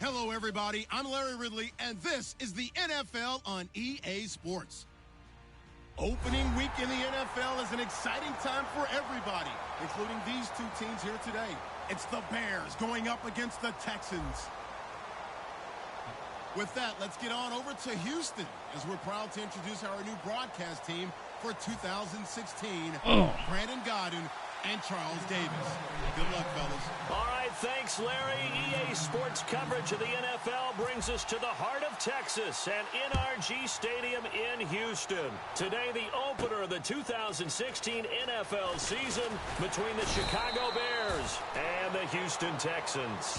Hello, everybody. I'm Larry Ridley, and this is the NFL on EA Sports. Opening week in the NFL is an exciting time for everybody, including these two teams here today. It's the Bears going up against the Texans. With that, let's get on over to Houston, as we're proud to introduce our new broadcast team for 2016, Brandon Godden and Charles Davis. Good luck, fellas. All right, thanks, Larry. EA Sports coverage of the NFL brings us to the heart of Texas and NRG Stadium in Houston. Today, the opener of the 2016 NFL season between the Chicago Bears and the Houston Texans.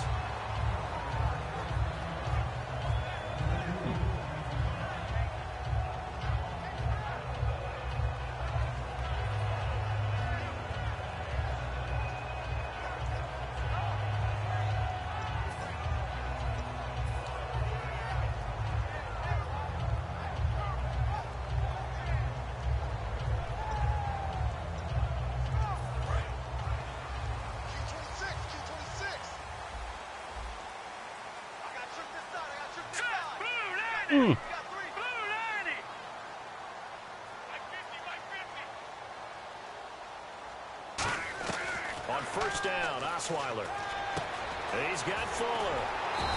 On first down, Osweiler. He's got Fuller.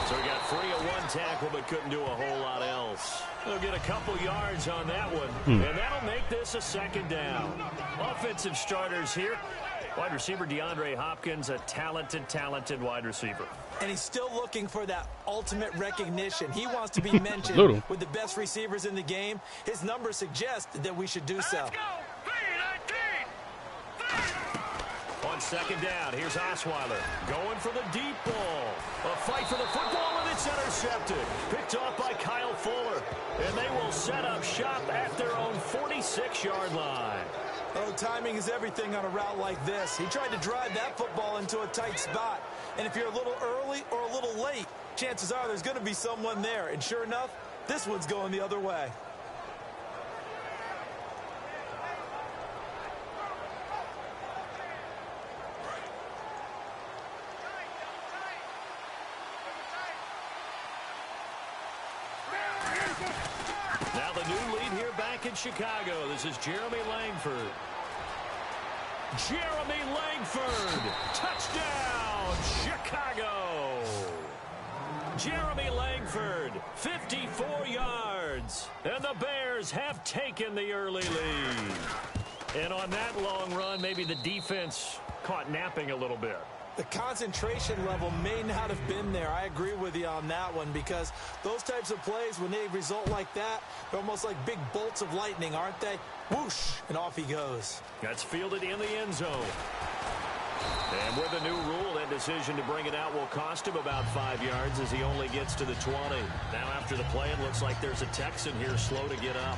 So he got free of one tackle, but couldn't do a whole lot else. He'll get a couple yards on that one, and that'll make this a second down. Offensive starters here. Wide receiver DeAndre Hopkins, a talented wide receiver. And he's still looking for that ultimate recognition. He wants to be mentioned with the best receivers in the game. His numbers suggest that we should do so. On second down, here's Osweiler going for the deep ball. A fight for the football, and it's intercepted. Picked off by Kyle Fuller. And they will set up shop at their own 46-yard line. Oh, timing is everything on a route like this. He tried to drive that football into a tight spot. And if you're a little early or a little late, chances are there's going to be someone there. And sure enough, this one's going the other way. Now the new lead here back in Chicago. This is Jeremy Langford. Jeremy Langford. Touchdown, Chicago. Jeremy Langford, 54 yards. And the Bears have taken the early lead. And on that long run, maybe the defense caught napping a little bit. The concentration level may not have been there. I agree with you on that one, because those types of plays, when they result like that, they're almost like big bolts of lightning, aren't they? Whoosh, and off he goes. That's fielded in the end zone. And with the new rule, that decision to bring it out will cost him about 5 yards as he only gets to the 20. Now after the play, it looks like there's a Texan here slow to get up.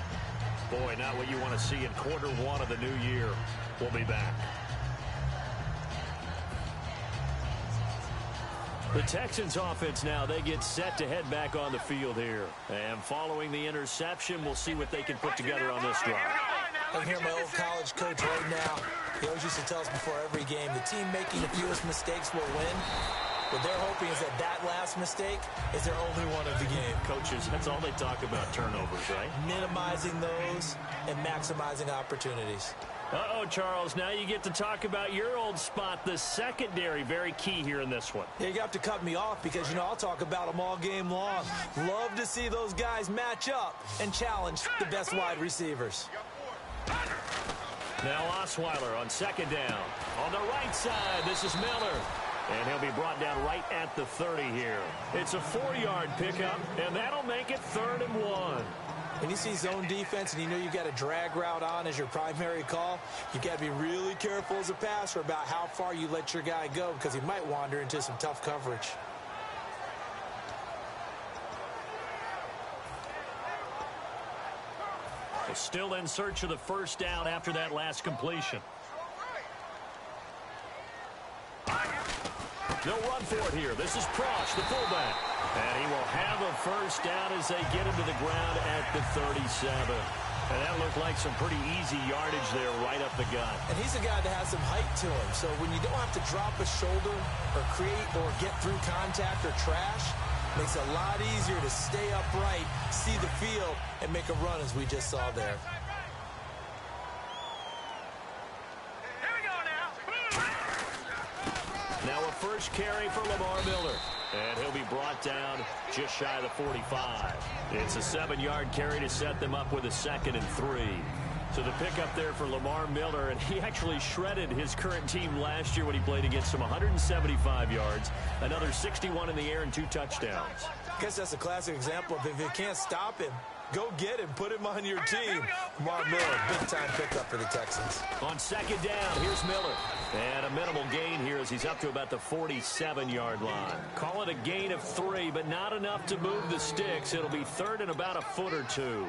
Boy, not what you want to see in quarter one of the new year. We'll be back. The Texans offense now, they get set to head back on the field here. And following the interception, we'll see what they can put together on this drive. I hear my old college coach right now. He always used to tell us before every game, the team making the fewest mistakes will win. What they're hoping is that that last mistake is their only one of the game. Coaches, that's all they talk about, turnovers, right? Minimizing those and maximizing opportunities. Uh-oh, Charles, now you get to talk about your old spot, the secondary. Very key here in this one. Yeah, you have to cut me off because, you know, I'll talk about them all game long. Love to see those guys match up and challenge the best wide receivers. Now Osweiler on second down. On the right side, this is Miller. And he'll be brought down right at the 30 here. It's a 4-yard pickup, and that'll make it 3rd and 1. When you see zone defense and you know you've got a drag route on as your primary call, you've got to be really careful as a passer about how far you let your guy go, because he might wander into some tough coverage. Well, still in search of the first down after that last completion. They'll run for it here. This is Prosch, the fullback. And he will have a first down as they get him to the ground at the 37. And that looked like some pretty easy yardage there right up the gut. And he's a guy that has some height to him. So when you don't have to drop a shoulder or create or get through contact or trash, Makes it a lot easier to stay upright, see the field, and make a run as we just saw there. Now a first carry for Lamar Miller. And he'll be brought down just shy of the 45. It's a 7-yard carry to set them up with a 2nd and 3. So the pickup there for Lamar Miller, and he actually shredded his current team last year when he played against them. 175 yards, another 61 in the air, and 2 touchdowns. I guess that's a classic example of if you can't stop him, go get him, put him on your team. Lamar Miller, big-time pickup for the Texans. On 2nd down, here's Miller. And a minimal gain here as he's up to about the 47-yard line. Call it a gain of 3, but not enough to move the sticks. It'll be 3rd and about a foot or 2.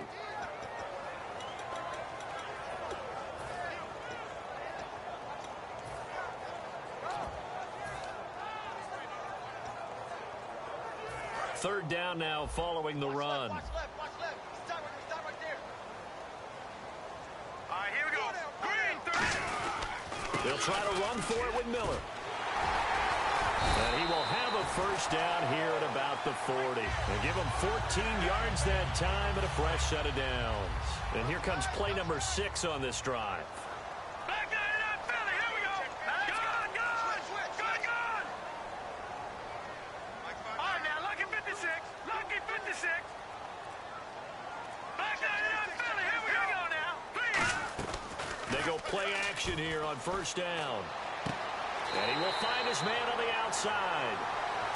Third down now following the run. Watch left. Stop right there. All right, here we go. Green, 30. They'll try to run for it with Miller. And he will have a first down here at about the 40. They give him 14 yards that time and a fresh set of downs. And here comes play number 6 on this drive. Back down in that Philly. Here we go. Gone. All right, now, lucky 56. Lucky 56. Back down in that Philly. Here we go now. Please. They go play action here on first down. And he will find his man on the outside.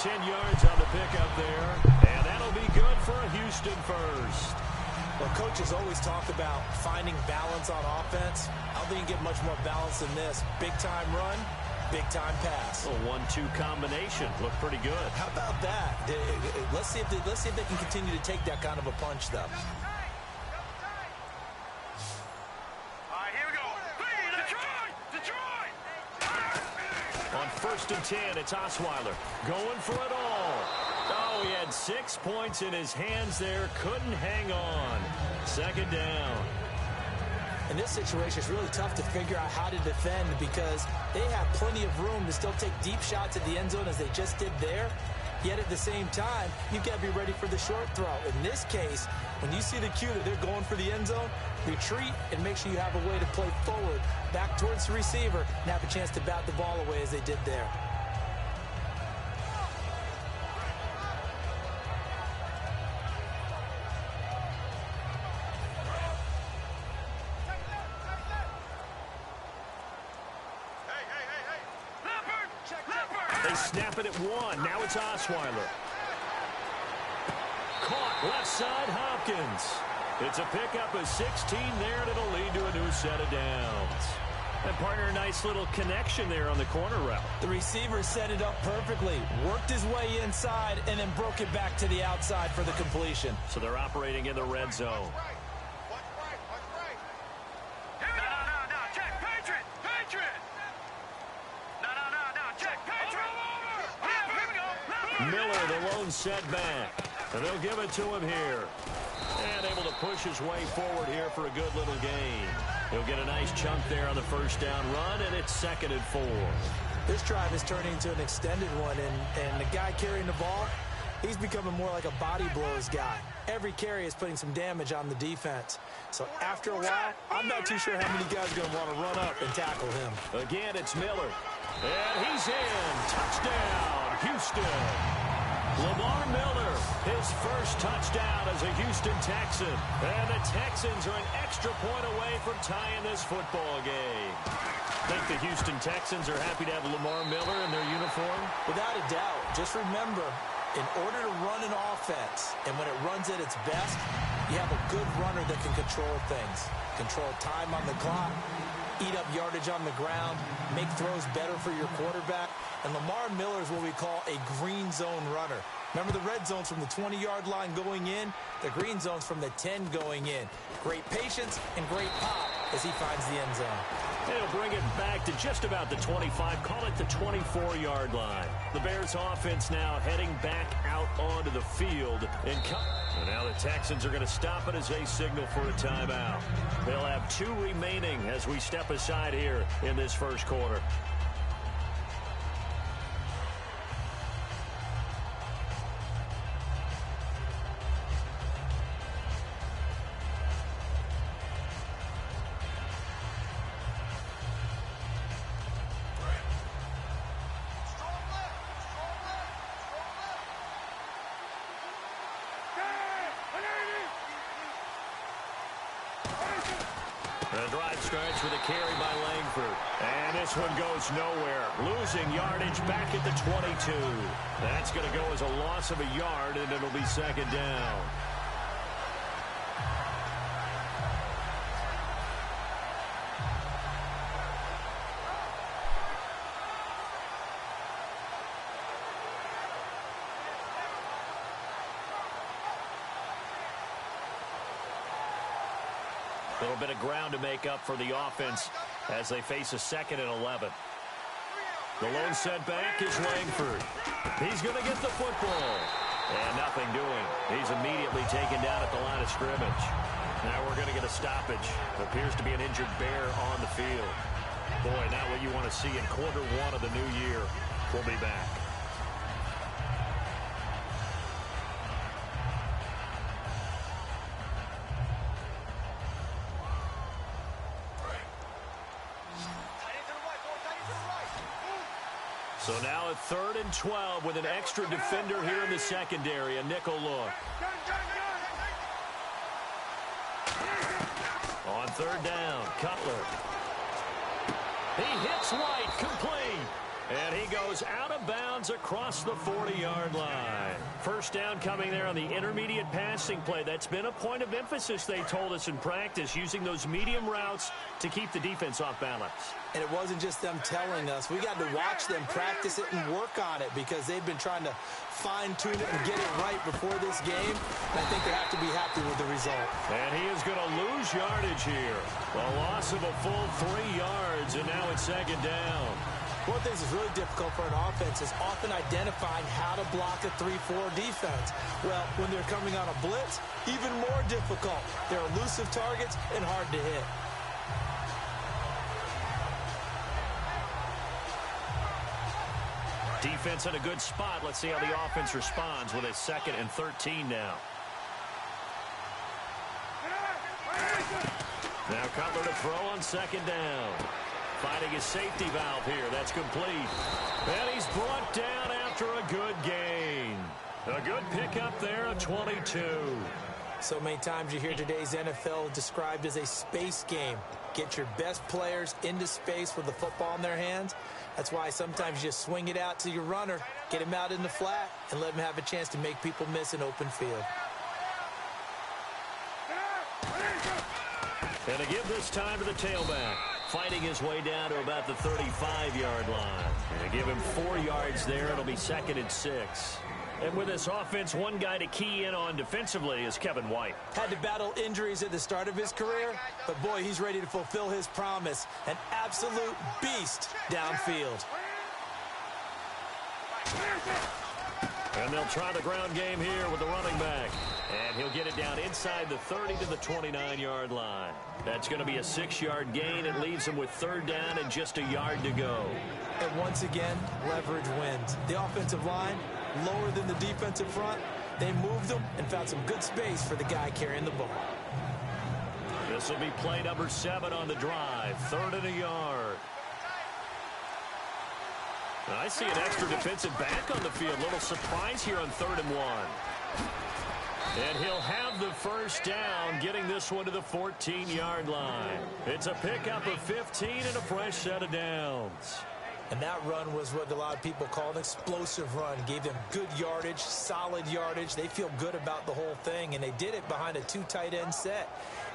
10 yards on the pickup there. And that'll be good for a Houston first. Well, coaches always talk about finding balance on offense. I don't think you get much more balance than this. Big-time run, big-time pass. A 1-2 combination. Looked pretty good. How about that? Let's see if they can continue to take that kind of a punch, though. On 1st and 10, it's Osweiler going for it all. Oh, he had 6 points in his hands there. Couldn't hang on. 2nd down. In this situation, it's really tough to figure out how to defend because they have plenty of room to still take deep shots at the end zone as they just did there. Yet at the same time, you've got to be ready for the short throw. In this case, when you see the cue that they're going for the end zone, retreat and make sure you have a way to play forward, back towards the receiver, and have a chance to bat the ball away as they did there. They snap it at 1. Now it's Osweiler. Caught left side, Hopkins. It's a pickup of 16 there, and it'll lead to a new set of downs. And partner, a nice little connection there on the corner route. The receiver set it up perfectly, worked his way inside, and then broke it back to the outside for the completion. So they're operating in the red zone. No, check, Patriot. No, check, Patriot. Here we go. Miller, the lone setback. And they'll give it to him here. And able to push his way forward here for a good little gain. He'll get a nice chunk there on the first down run, and it's 2nd and 4. This drive is turning into an extended one, and the guy carrying the ball, he's becoming more like a body blows guy. Every carry is putting some damage on the defense. So after a while, I'm not too sure how many guys are going to want to run up and tackle him. Again, it's Miller. And he's in. Touchdown, Houston. Lamar Miller, his first touchdown as a Houston Texan. And the Texans are an extra point away from tying this football game. Think the Houston Texans are happy to have Lamar Miller in their uniform? Without a doubt. Just remember, in order to run an offense, and when it runs at its best, you have a good runner that can control things. Control time on the clock, eat up yardage on the ground, make throws better for your quarterback. And Lamar Miller is what we call a green zone runner. Remember the red zone's from the 20-yard line going in, the green zone's from the 10 going in. Great patience and great pop as he finds the end zone. They'll bring it back to just about the 25, call it the 24-yard line. The Bears offense now heading back out onto the field. And now the Texans are going to stop it as they signal for a timeout. They'll have 2 remaining as we step aside here in this first quarter. The drive starts with a carry by Langford. And this one goes nowhere. Losing yardage back at the 22. That's going to go as a loss of a yard, and it'll be second down. A little bit of ground to make up for the offense as they face a 2nd and 11. The lone setback is Langford. He's going to get the football. And nothing doing. He's immediately taken down at the line of scrimmage. Now we're going to get a stoppage. Appears to be an injured Bear on the field. Boy, not what you want to see in quarter one of the new year. We'll be back. So now a 3rd and 12 with an extra defender here in the secondary, a nickel look. On 3rd down, Cutler. He hits White, complete. And he goes out of bounds across the 40-yard line. First down coming there on the intermediate passing play. That's been a point of emphasis, they told us in practice, using those medium routes to keep the defense off balance. And it wasn't just them telling us. We got to watch them practice it and work on it because they've been trying to fine-tune it and get it right before this game. And I think they have to be happy with the result. And he is going to lose yardage here. A loss of a full 3 yards, and now it's second down. One of the things that's really difficult for an offense is often identifying how to block a 3-4 defense. Well, when they're coming on a blitz, even more difficult. They're elusive targets and hard to hit. Defense in a good spot. Let's see how the offense responds with a 2nd and 13 now. Now Cutler to throw on 2nd down. Finding his safety valve here. That's complete. And he's brought down after a good gain. A good pickup there at 22. So many times you hear today's NFL described as a space game. Get your best players into space with the football in their hands. That's why sometimes you just swing it out to your runner, get him out in the flat, and let him have a chance to make people miss an open field. And to give this time to the tailback. Fighting his way down to about the 35-yard line. And to give him 4 yards there, it'll be 2nd and 6. And with this offense, one guy to key in on defensively is Kevin White. Had to battle injuries at the start of his career, but boy, he's ready to fulfill his promise. An absolute beast downfield. And they'll try the ground game here with the running back. And he'll get it down inside the 30 to the 29-yard line. That's going to be a 6-yard gain. It leaves him with 3rd down and just a yard to go. And once again, leverage wins. The offensive line, lower than the defensive front. They moved them and found some good space for the guy carrying the ball. This will be play number 7 on the drive. 3rd and a yard. I see an extra defensive back on the field. Little surprise here on 3rd and 1. And he'll have the first down, getting this one to the 14-yard line. It's a pickup of 15 and a fresh set of downs. And that run was what a lot of people call an explosive run. Gave them good yardage, solid yardage. They feel good about the whole thing, and they did it behind a 2 tight end set.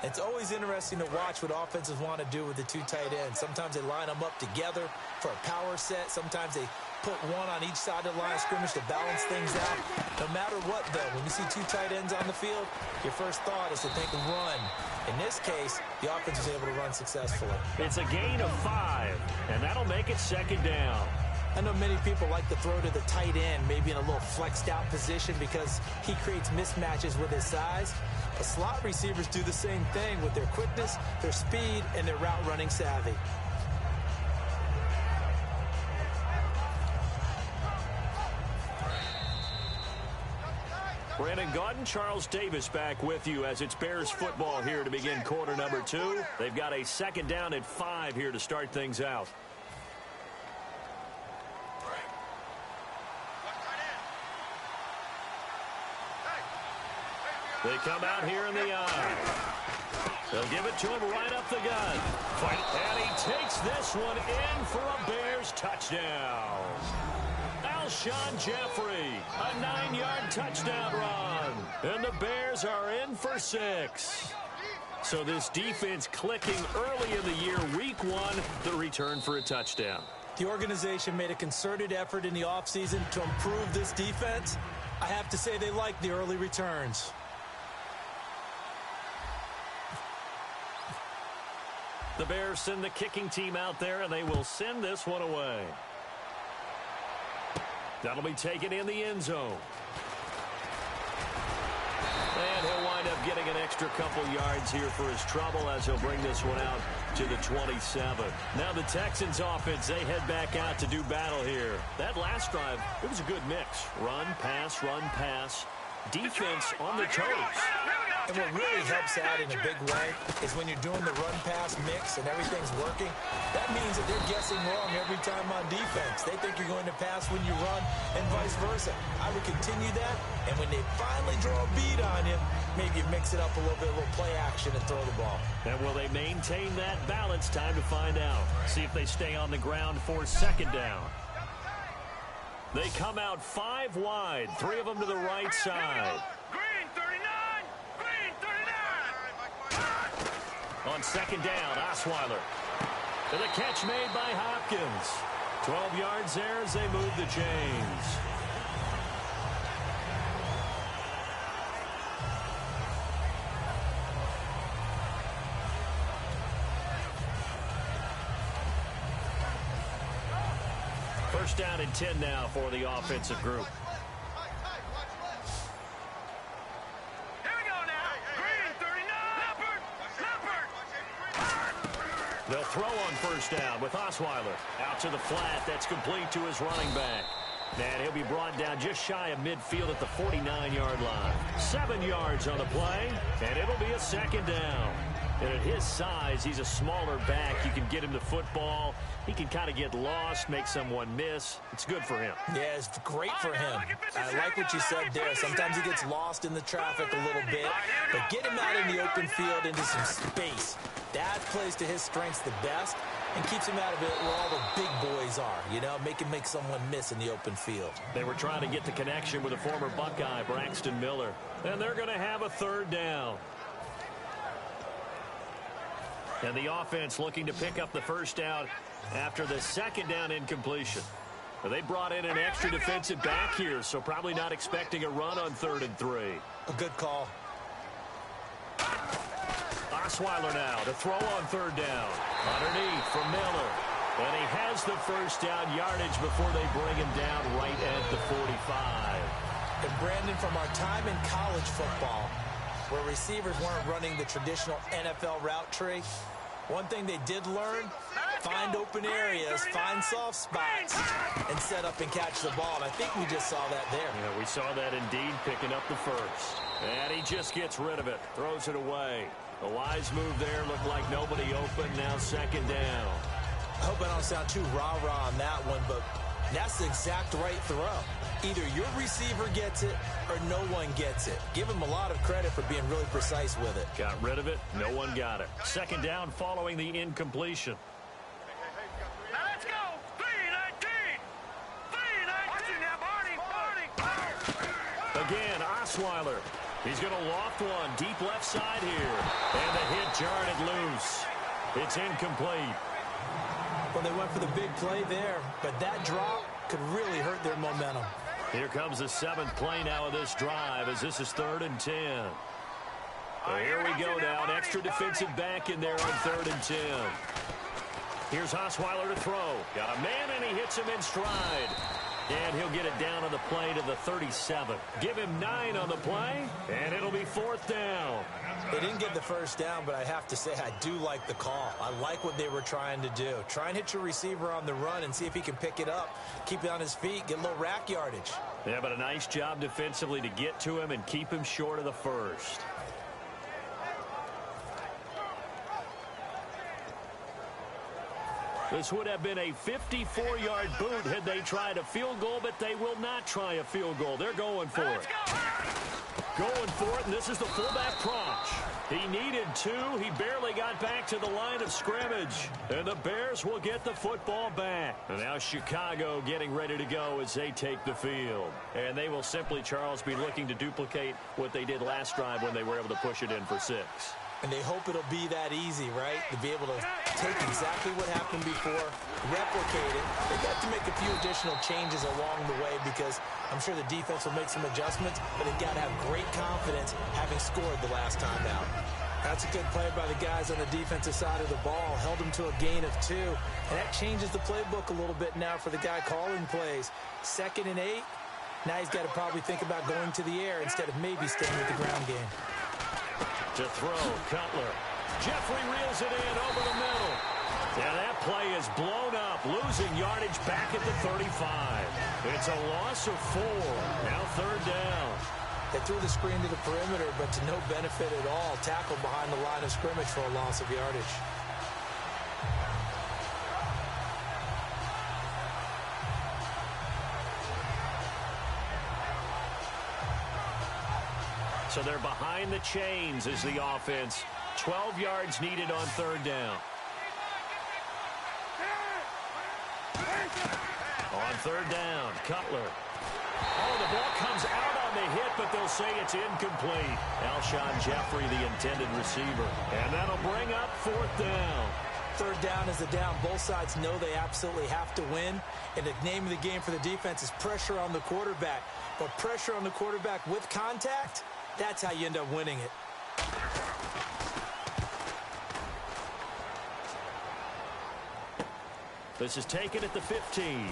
It's always interesting to watch what offenses want to do with the 2 tight ends. Sometimes they line them up together for a power set. Sometimes they put one on each side of the line of scrimmage to balance things out. No matter what, though, when you see 2 tight ends on the field, your first thought is to think run. In this case, the offense was able to run successfully. It's a gain of 5, and that'll make it 2nd down. I know many people like to throw to the tight end, maybe in a little flexed out position because he creates mismatches with his size. But slot receivers do the same thing with their quickness, their speed, and their route running savvy. Brandon Gaudin, Charles Davis back with you as it's Bears football here to begin quarter number 2. They've got a 2nd down at 5 here to start things out. They come out here in the eye. They'll give it to him right up the gut. And he takes this one in for a Bears touchdown. Alshon Jeffrey, a 9-yard touchdown run. And the Bears are in for 6. So this defense clicking early in the year, week 1, the return for a touchdown. The organization made a concerted effort in the offseason to improve this defense. I have to say they like the early returns. The Bears send the kicking team out there, and they will send this one away. That'll be taken in the end zone. And he'll wind up getting an extra couple yards here for his trouble as he'll bring this one out to the 27. Now the Texans offense, they head back out to do battle here. That last drive, it was a good mix. Run, pass, defense on the toes. And what really helps out in a big way is when you're doing the run-pass mix and everything's working, that means that they're guessing wrong every time on defense. They think you're going to pass when you run and vice versa. I would continue that, and when they finally draw a bead on you, maybe you mix it up a little bit, a little play action and throw the ball. And will they maintain that balance? Time to find out. See if they stay on the ground for second down. They come out 5 wide, 3 of them to the right side. Green 39! Green 39! On second down, Osweiler. And the catch made by Hopkins. 12 yards there as they move the chains. First down and 10 now for the offensive group. Here we go now. Green 39. Leopard. They'll throw on first down with Osweiler. Out to the flat. That's complete to his running back. And he'll be brought down just shy of midfield at the 49-yard line. 7 yards on the play, and it'll be a second down. And at his size, he's a smaller back. You can get him the football. He can kind of get lost, make someone miss. It's good for him. Yeah, it's great for him. I like what you said there. Sometimes he gets lost in the traffic a little bit. But get him out in the open field into some space. That plays to his strengths the best and keeps him out of it where all the big boys are. You know, make someone miss in the open field. They were trying to get the connection with a former Buckeye, Braxton Miller. And they're going to have a third down. And the offense looking to pick up the first down after the second down incompletion. They brought in an extra defensive back here, so probably not expecting a run on 3rd and 3. A good call. Osweiler now to throw on 3rd down. Underneath from Miller. And he has the first down yardage before they bring him down right at the 45. And Brandon, from our time in college football, where receivers weren't running the traditional NFL route tree, one thing they did learn, find open areas, find soft spots, and set up and catch the ball. And I think we just saw that there. Yeah, we saw that indeed, picking up the first. And he just gets rid of it, throws it away. A wise move there, looked like nobody open, now second down. I hope I don't sound too rah-rah on that one, but that's the exact right throw. Either your receiver gets it or no one gets it. Give him a lot of credit for being really precise with it. Got rid of it. No one got it. Second down following the incompletion. Now let's go. 319. 319 now, Barney. Again, Osweiler. He's going to loft one deep left side here. And the hit jarred it loose. It's incomplete. Well, they went for the big play there, but that drop could really hurt their momentum. Here comes the 7th play now of this drive as this is 3rd and 10. So here we go now. An extra defensive back in there on 3rd and 10. Here's Osweiler to throw. Got a man, and he hits him in stride. And he'll get it down on the play to the 37. Give him 9 on the play, and it'll be 4th down. They didn't get the first down, but I have to say I do like the call. I like what they were trying to do. Try and hit your receiver on the run and see if he can pick it up. Keep it on his feet, get a little rack yardage. Yeah, but a nice job defensively to get to him and keep him short of the first. This would have been a 54-yard boot had they tried a field goal, but they will not try a field goal. They're going for it. Going for it, and this is the fullback Proch. He needed 2. He barely got back to the line of scrimmage. And the Bears will get the football back. And now Chicago getting ready to go as they take the field. And they will simply, Charles, be looking to duplicate what they did last drive when they were able to push it in for 6. And they hope it'll be that easy, right? To be able to take exactly what happened before, replicate it. They got to make a few additional changes along the way because I'm sure the defense will make some adjustments, but they've got to have great confidence having scored the last time out. That's a good play by the guys on the defensive side of the ball. Held them to a gain of 2. And that changes the playbook a little bit now for the guy calling plays. 2nd and 8. Now he's got to probably think about going to the air instead of maybe staying with the ground game. To throw, Cutler. Jeffrey reels it in over the middle. And that play is blown up, losing yardage back at the 35. It's a loss of 4. Now 3rd down. They threw the screen to the perimeter, but to no benefit at all. Tackled behind the line of scrimmage for a loss of yardage. So they're behind the chains as the offense. 12 yards needed on 3rd down. On 3rd down, Cutler. Oh, the ball comes out on the hit, but they'll say it's incomplete. Alshon Jeffrey, the intended receiver. And that'll bring up 4th down. 3rd down is a down. Both sides know they absolutely have to win. And the name of the game for the defense is pressure on the quarterback. But pressure on the quarterback with contact, that's how you end up winning it. This is taken at the 15.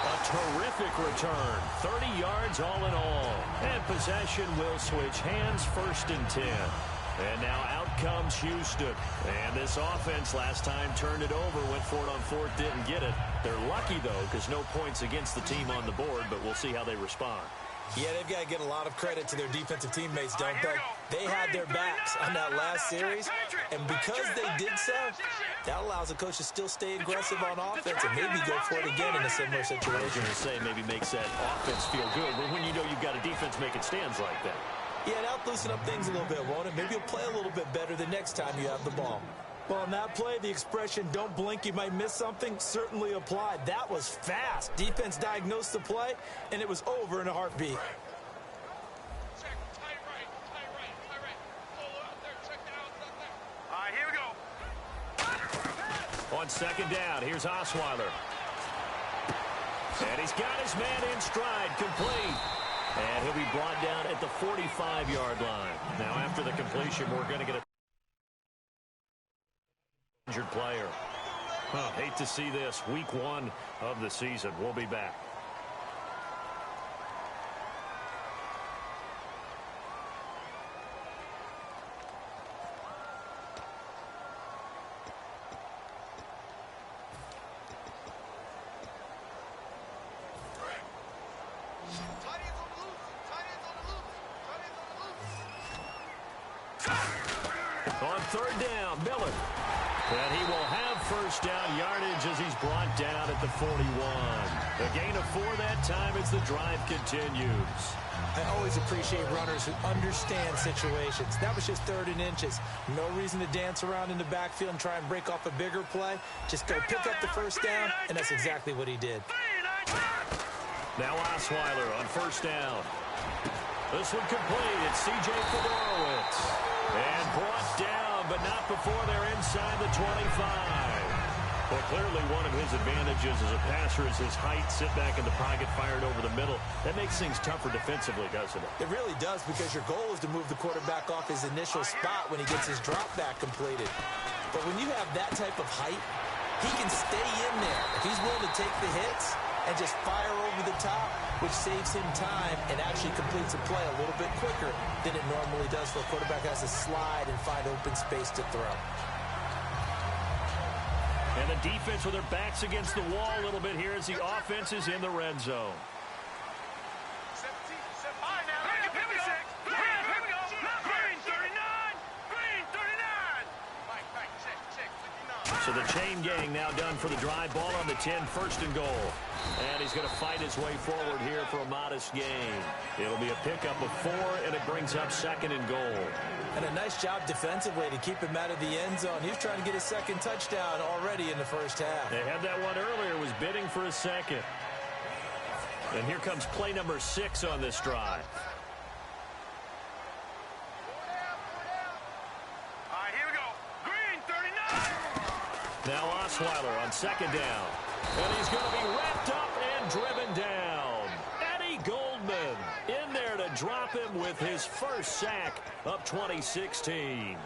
A terrific return. 30 yards all in all. And possession will switch hands, 1st and 10. And now out comes Houston. And this offense last time turned it over, went for it on 4th, didn't get it. They're lucky, though, because no points against the team on the board, but we'll see how they respond. Yeah, they've got to get a lot of credit to their defensive teammates, don't they? They had their backs on that last series, and because they did so, that allows the coach to still stay aggressive on offense and maybe go for it again in a similar situation. I was going to say maybe makes that offense feel good, but when you know you've got a defense making stands like that. Yeah, that'll loosen up things a little bit, won't it? Maybe you'll play a little bit better the next time you have the ball. Well, on that play, the expression, don't blink, you might miss something, certainly applied. That was fast. Defense diagnosed the play, and it was over in a heartbeat. Here we go. On 2nd down, here's Osweiler. And he's got his man in stride, complete. And he'll be brought down at the 45-yard line. Now, after the completion, we're going to get a injured player. Hate to see this. Week 1 of the season. We'll be back. On 3rd down, Miller. And he will have 1st down yardage as he's brought down at the 41. A gain of 4 that time as the drive continues. I always appreciate runners who understand situations. That was just 3rd and inches. No reason to dance around in the backfield and try and break off a bigger play. Just go pick up the 1st down, and that's exactly what he did. Now Osweiler on 1st down. This one complete. It's C.J. Fedorowicz. And brought down, but not before they're inside the 25. Well, clearly one of his advantages as a passer is his height. Sit back in the pocket, fired over the middle. That makes things tougher defensively, doesn't it? It really does, because your goal is to move the quarterback off his initial spot when he gets his drop back completed. But when you have that type of height, he can stay in there. If he's willing to take the hits and just fire over the top, which saves him time and actually completes a play a little bit quicker than it normally does for a quarterback who has to slide and find open space to throw. And the defense with their backs against the wall a little bit here as the offense is in the red zone. So the chain gang now done for the drive. Ball on the 10, first and goal. And he's going to fight his way forward here for a modest gain. It'll be a pickup of 4, and it brings up second and goal. And a nice job defensively to keep him out of the end zone. He was trying to get his second touchdown already in the first half. They had that one earlier, was bidding for a second. And here comes play number 6 on this drive. All right, here we go. Green, 39. Now Osweiler on second down. And he's going to be wrapped up and driven down. Eddie Goldman in there to drop him with his first sack of 2016.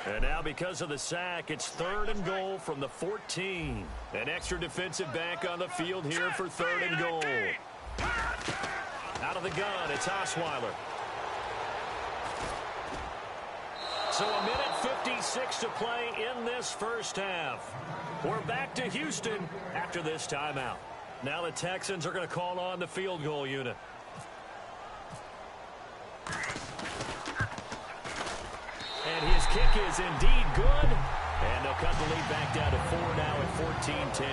And now because of the sack, it's third and goal from the 14. An extra defensive back on the field here for third and goal. Out of the gun, it's Osweiler. So a minute 56 to play in this first half. We're back to Houston after this timeout. Now the Texans are going to call on the field goal unit. And his kick is indeed good. And they'll cut the lead back down to 4 now at 14-10.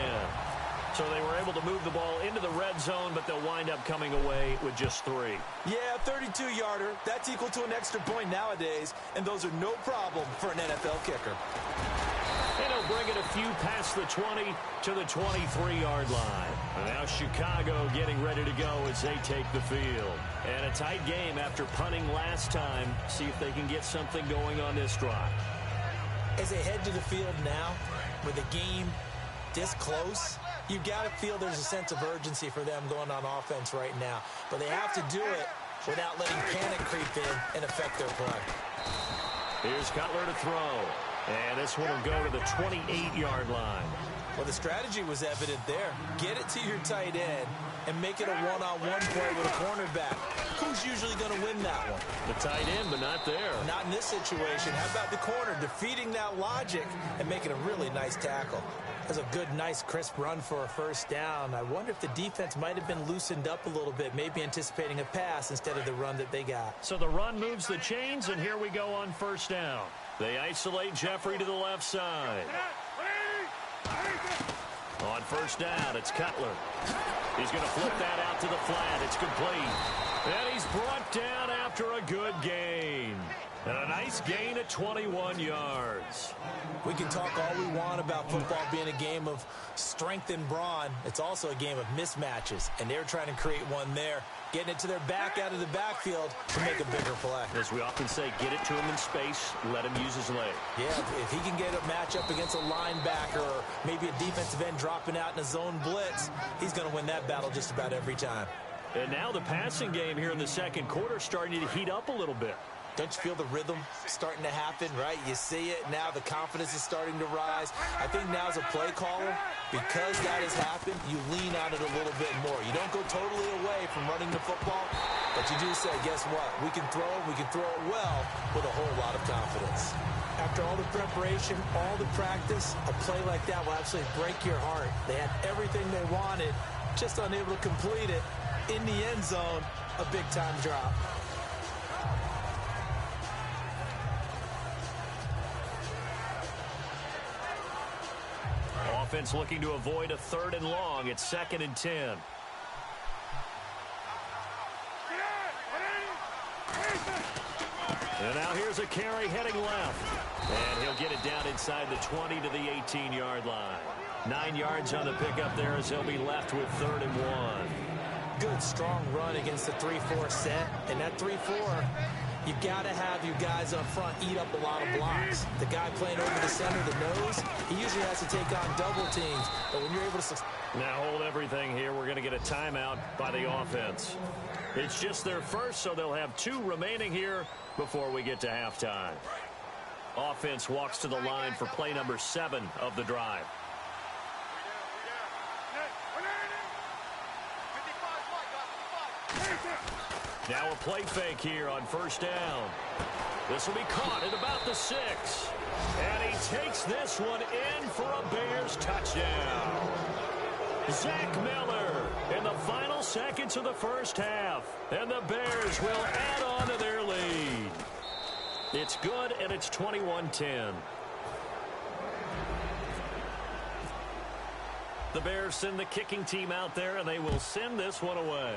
So they were able to move the ball into the red zone, but they'll wind up coming away with just 3. Yeah, 32-yarder. That's equal to an extra point nowadays, and those are no problem for an NFL kicker. And he'll bring it a few past the 20 to the 23-yard line. And now Chicago getting ready to go as they take the field. And a tight game after punting last time. See if they can get something going on this drive. As they head to the field now, with the game this close, you've got to feel there's a sense of urgency for them going on offense right now. But they have to do it without letting panic creep in and affect their play. Here's Cutler to throw. And this one will go to the 28-yard line. Well, the strategy was evident there. Get it to your tight end and make it a one-on-one play with a cornerback. Who's usually going to win that one? The tight end, but not there. Not in this situation. How about the corner defeating that logic and making a really nice tackle? That's a good, nice, crisp run for a first down. I wonder if the defense might have been loosened up a little bit, maybe anticipating a pass instead of the run that they got. So the run moves the chains, and here we go on first down. They isolate Jeffrey to the left side. On first down, it's Cutler. He's going to flip that out to the flat. It's complete. And he's brought down after a good gain. And a nice gain at 21 yards. We can talk all we want about football being a game of strength and brawn. It's also a game of mismatches, and they're trying to create one there, getting it to their back out of the backfield to make a bigger play. As we often say, get it to him in space, let him use his leg. Yeah, if he can get a matchup against a linebacker or maybe a defensive end dropping out in a zone blitz, he's going to win that battle just about every time. And now the passing game here in the second quarter starting to heat up a little bit. Don't you feel the rhythm starting to happen, right? You see it now. The confidence is starting to rise. I think now as a play caller, because that has happened, you lean on it a little bit more. You don't go totally away from running the football, but you do say, guess what? We can throw it well with a whole lot of confidence. After all the preparation, all the practice, a play like that will absolutely break your heart. They had everything they wanted, just unable to complete it. In the end zone, a big-time drop. Offense looking to avoid a 3rd and long. It's 2nd and 10. And now here's a carry heading left. And he'll get it down inside the 20 to the 18-yard line. 9 yards on the pickup there as he'll be left with 3rd and 1. Good, strong run against the 3-4 set. And that 3-4, you've got to have your guys up front eat up a lot of blocks. The guy playing over the center, the nose, he usually has to take on double teams. But when you're able to... Now hold everything here. We're going to get a timeout by the offense. It's just their first, so they'll have 2 remaining here before we get to halftime. Offense walks to the line for play number 7 of the drive. Now a play fake here on first down. This will be caught at about the 6. And he takes this one in for a Bears touchdown. Zach Miller in the final seconds of the first half. And the Bears will add on to their lead. It's good, and it's 21-10. The Bears send the kicking team out there, and they will send this one away.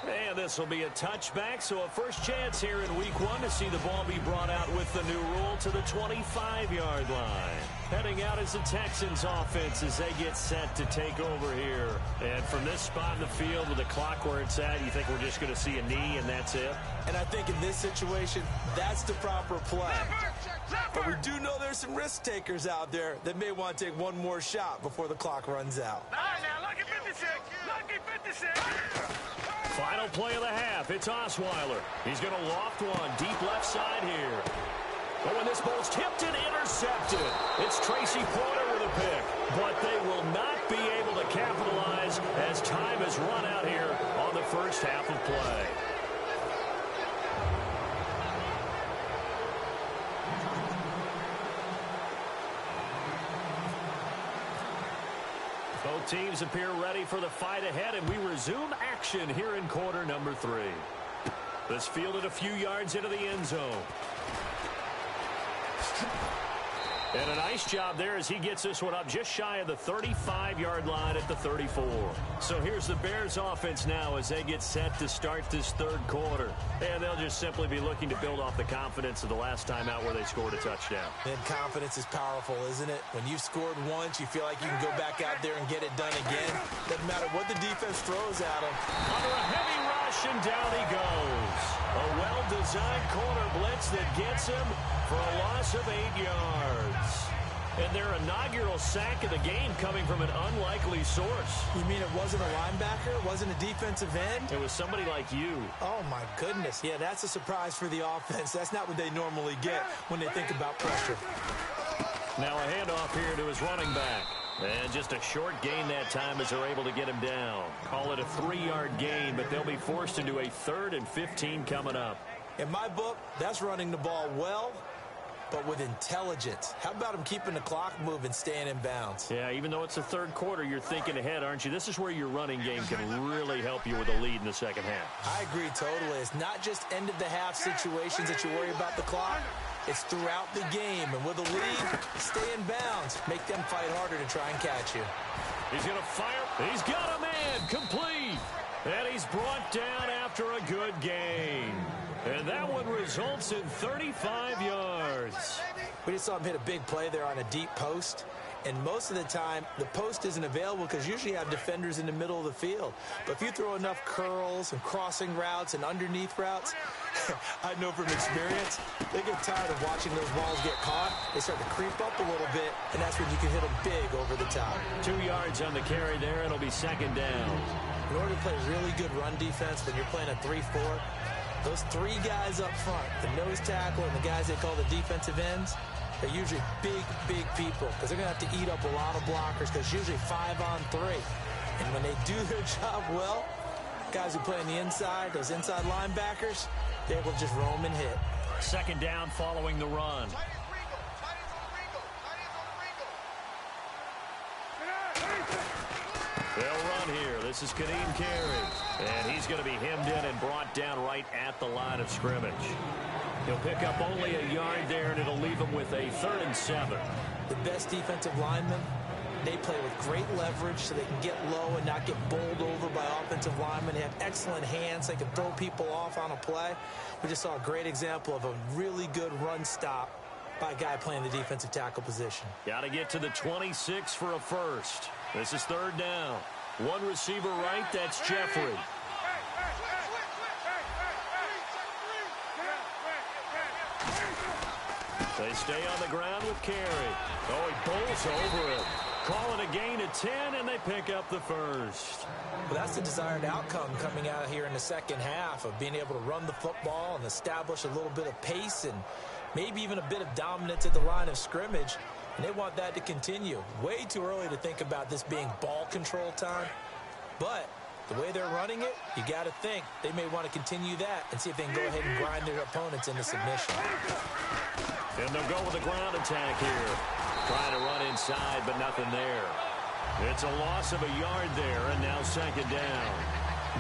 And this will be a touchback, so a first chance here in week 1 to see the ball be brought out with the new rule to the 25-yard line. Heading out is the Texans offense as they get set to take over here. And from this spot in the field with the clock where it's at, you think we're just going to see a knee and that's it? And I think in this situation, that's the proper play. But we do know there's some risk takers out there that may want to take one more shot before the clock runs out. All right, now, lucky 56. Lucky 56. Final play of the half. It's Osweiler. He's going to loft one deep left side here. Oh, and this ball's tipped and intercepted. It's Tracy Porter with a pick. But they will not be able to capitalize as time has run out here on the first half of play. Both teams appear ready for the fight ahead, and we resume action here in quarter number 3. This fielded a few yards into the end zone. And a nice job there as he gets this one up just shy of the 35-yard line at the 34. So here's the Bears offense now as they get set to start this third quarter. And they'll just simply be looking to build off the confidence of the last time out where they scored a touchdown. And confidence is powerful, isn't it? When you've scored once, you feel like you can go back out there and get it done again. Doesn't matter what the defense throws at them. Under a heavy rush, and down he goes. A well-designed corner blitz that gets him for a loss of 8 yards. And their inaugural sack of the game coming from an unlikely source. You mean it wasn't a linebacker? It wasn't a defensive end? It was somebody like you. Oh, my goodness. Yeah, that's a surprise for the offense. That's not what they normally get when they think about pressure. Now a handoff here to his running back. And just a short gain that time as they're able to get him down. Call it a 3-yard gain, but they'll be forced into a 3rd and 15 coming up. In my book, that's running the ball well, but with intelligence. How about him keeping the clock moving, staying in bounds? Yeah, even though it's the third quarter, you're thinking ahead, aren't you? This is where your running game can really help you with a lead in the second half. I agree totally. It's not just end-of-the-half situations that you worry about the clock. It's throughout the game. And with a lead, stay in bounds. Make them fight harder to try and catch you. He's going to fire. He's got a man. Complete. And he's brought down after a good game. And that one results in 35 yards. We just saw him hit a big play there on a deep post. And most of the time, the post isn't available because usually you have defenders in the middle of the field. But if you throw enough curls and crossing routes and underneath routes, I know from experience, they get tired of watching those balls get caught. They start to creep up a little bit, and that's when you can hit them big over the top. 2 yards on the carry there. It'll be second down. In order to play really good run defense when you're playing a 3-4, those 3 guys up front, the nose tackle and the guys they call the defensive ends, they're usually big people because they're going to have to eat up a lot of blockers because usually 5-on-3. And when they do their job well, guys who play on the inside, those inside linebackers, they're able to just roam and hit. Second down following the run. They'll run here. This is Kadeem Carey. And he's going to be hemmed in and brought down right at the line of scrimmage. He'll pick up only a yard there, and it'll leave him with a 3rd and 7. The best defensive linemen, they play with great leverage so they can get low and not get bowled over by offensive linemen. They have excellent hands. They can throw people off on a play. We just saw a great example of a really good run stop by a guy playing the defensive tackle position. Got to get to the 26 for a first. This is 3rd down. One receiver right, that's Jeffrey. They stay on the ground with Carey. Oh, he bowls over it. Calling a gain of 10, and they pick up the first. Well, that's the desired outcome coming out here in the second half of being able to run the football and establish a little bit of pace and maybe even a bit of dominance at the line of scrimmage. And they want that to continue. Way too early to think about this being ball control time. But the way they're running it, you got to think they may want to continue that and see if they can go ahead and grind their opponents into submission. And they'll go with a ground attack here. Trying to run inside, but nothing there. It's a loss of a yard there, and now second down.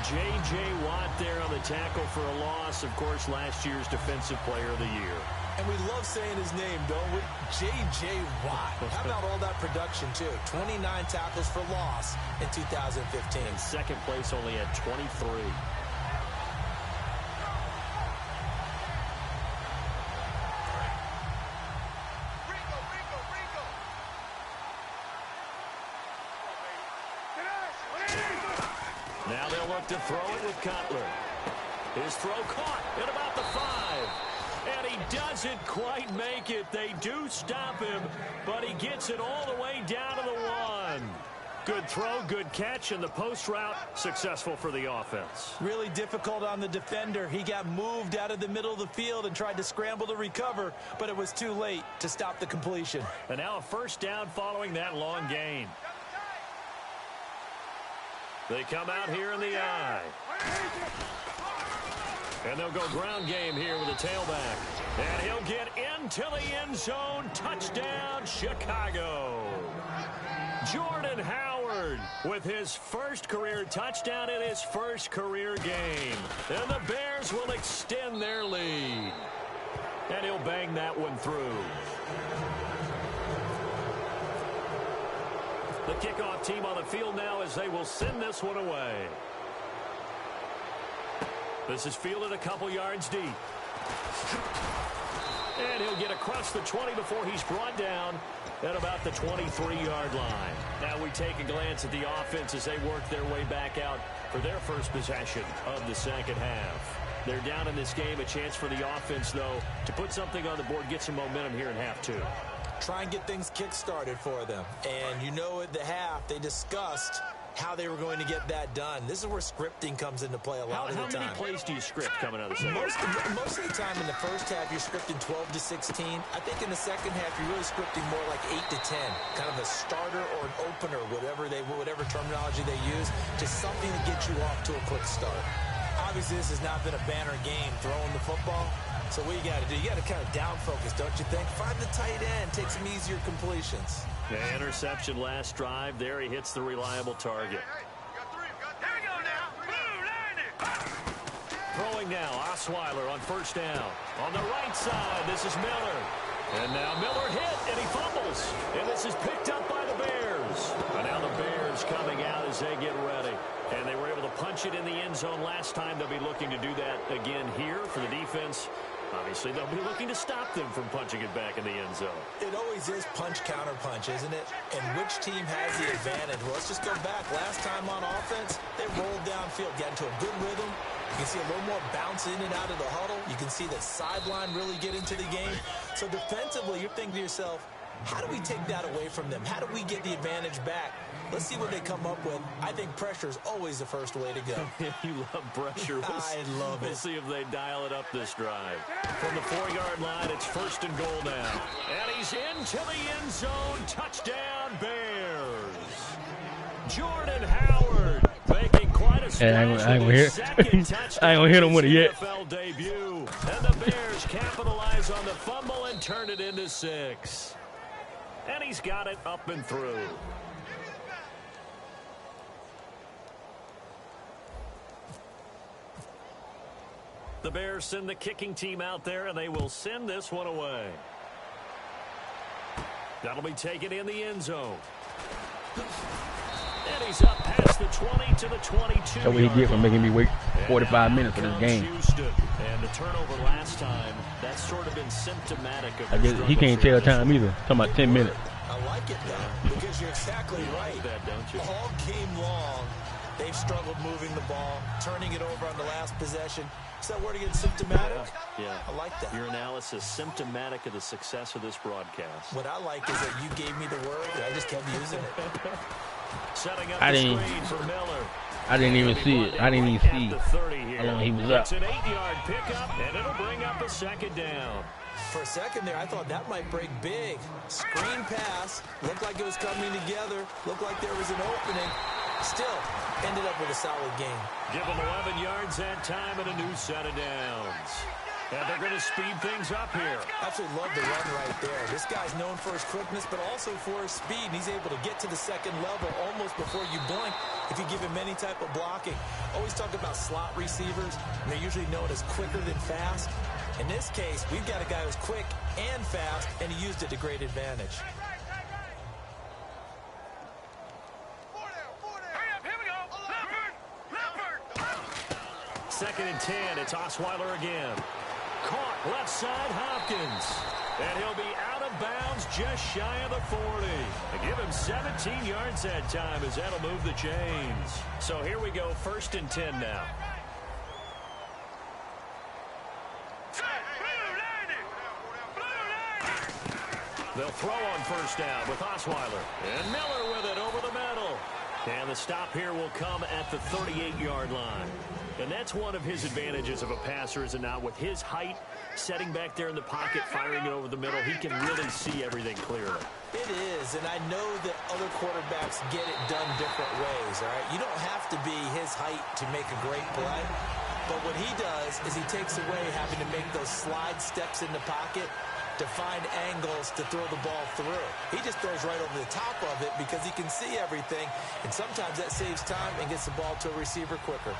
J.J. Watt there on the tackle for a loss. Of course, last year's Defensive Player of the Year. And we love saying his name, don't we? J.J. Watt. How about all that production, too? 29 tackles for loss in 2015. And second place only at 23. Now they'll look to throw it with Cutler. His throw caught at about the 5. And he doesn't quite make it. They do stop him, but he gets it all the way down to the 1. Good throw, good catch, and the post route successful for the offense. Really difficult on the defender. He got moved out of the middle of the field and tried to scramble to recover, but it was too late to stop the completion. And now a first down following that long gain. They come out here in the I. And they'll go ground game here with a tailback. And he'll get into the end zone. Touchdown, Chicago. Jordan Howard with his first career touchdown in his first career game. And the Bears will extend their lead. And he'll bang that one through. The kickoff team on the field now as they will send this one away. This is fielded a couple yards deep. And he'll get across the 20 before he's brought down at about the 23-yard line. Now we take a glance at the offense as they work their way back out for their first possession of the second half. They're down in this game. A chance for the offense, though, to put something on the board, get some momentum here in half 2. Try and get things kick-started for them. And you know at the half, they discussed how they were going to get that done. This is where scripting comes into play a lot of the time. How many plays do you script coming out of the second? Most of the time in the first half, you're scripting 12 to 16. I think in the second half, you're really scripting more like 8 to 10. Kind of a starter or an opener, whatever terminology they use, just something to get you off to a quick start. Obviously, this has not been a banner game throwing the football. So what you got to do, you got to kind of down focus, don't you think? Find the tight end, take some easier completions. The interception last drive. There he hits the reliable target. Throwing now, Osweiler on first down. On the right side, this is Miller. And now Miller hit, and he fumbles. And this is picked up by the Bears. And now the Bears coming out as they get ready. And they were able to punch it in the end zone last time. They'll be looking to do that again here for the defense. Obviously, they'll be looking to stop them from punching it back in the end zone. It always is punch-counter-punch, isn't it? And which team has the advantage? Well, let's just go back. Last time on offense, they rolled downfield, got into a good rhythm. You can see a little more bounce in and out of the huddle. You can see that sideline really get into the game. So defensively, you're thinking to yourself, how do we take that away from them? How do we get the advantage back? Let's see what they come up with. I think pressure is always the first way to go. You love pressure. I love it. We'll see if they dial it up this drive. From the 4-yard line, it's first and goal now. And he's into the end zone. Touchdown, Bears. Jordan Howard making quite a splash. I ain't gonna hit him with it yet. NFL debut. And the Bears capitalize on the fumble and turn it into 6. And he's got it up and through. The Bears send the kicking team out there, and they will send this one away. That'll be taken in the end zone. And he's up past the 20 to the 22. That's what he get for making me wait 45 minutes for this game. Houston. And the turnover last time, that's sort of been symptomatic of I guess he can't tell time either. Talking about 10 minutes. I like it, though, because you're exactly right. That, don't you? All game long, they've struggled moving the ball, turning it over on the last possession. Is that word again, symptomatic? Yeah. I like that. Your analysis, symptomatic of the success of this broadcast. What I like is that you gave me the word, and I just kept using it. Setting up the screen for Miller. I didn't even see it. I didn't even see how long he was up. It's an 8-yard pickup, and it'll bring up a second down. For a second there, I thought that might break big. Screen pass. Looked like it was coming together. Looked like there was an opening. Still, ended up with a solid game. Given 11 yards that time and a new set of downs. And they're going to speed things up here. Absolutely love the run right there. This guy's known for his quickness, but also for his speed. And he's able to get to the second level almost before you blink if you give him any type of blocking. Always talk about slot receivers, and they're usually known as quicker than fast. In this case, we've got a guy who's quick and fast, and he used it to great advantage. Second and 10, it's Osweiler again. Caught left side, Hopkins. And he'll be out of bounds just shy of the 40. They give him 17 yards that time as that'll move the chains. So here we go, first and 10 now. They'll throw on first down with Osweiler. And Miller with it over the middle. And the stop here will come at the 38-yard line. And that's one of his advantages of a passer, is it not? With his height, setting back there in the pocket, firing it over the middle, he can really see everything clearly. It is, and I know that other quarterbacks get it done different ways, all right? You don't have to be his height to make a great play. But what he does is he takes away having to make those slide steps in the pocket to find angles to throw the ball through. He just throws right over the top of it because he can see everything, and sometimes that saves time and gets the ball to a receiver quicker.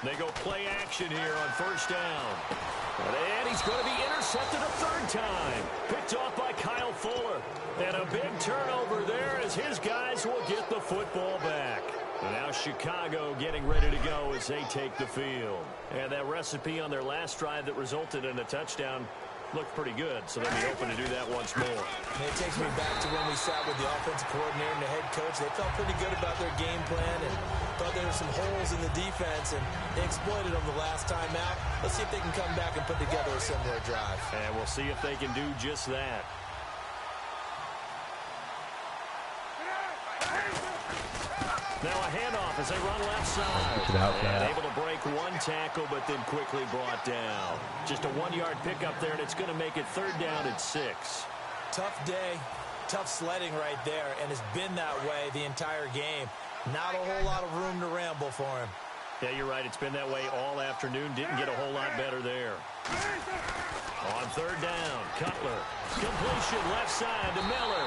They go play action here on first down. And he's going to be intercepted a third time. Picked off by Kyle Fuller. And a big turnover there as his guys will get the football back. And now Chicago getting ready to go as they take the field. And that recipe on their last drive that resulted in a touchdown looked pretty good, so they'll be open to do that once more. And it takes me back to when we sat with the offensive coordinator and the head coach. They felt pretty good about their game plan and thought there were some holes in the defense, and they exploited them the last time out. Let's see if they can come back and put together a similar drive. And we'll see if they can do just that. Now a handoff as they run left side. And able to break one tackle, but then quickly brought down. Just a 1-yard pickup there, and it's going to make it third down and 6. Tough day, tough sledding right there, and it's been that way the entire game. Not a whole lot of room to ramble for him. Yeah, you're right. It's been that way all afternoon. Didn't get a whole lot better there. On third down, Cutler. Completion left side to Miller.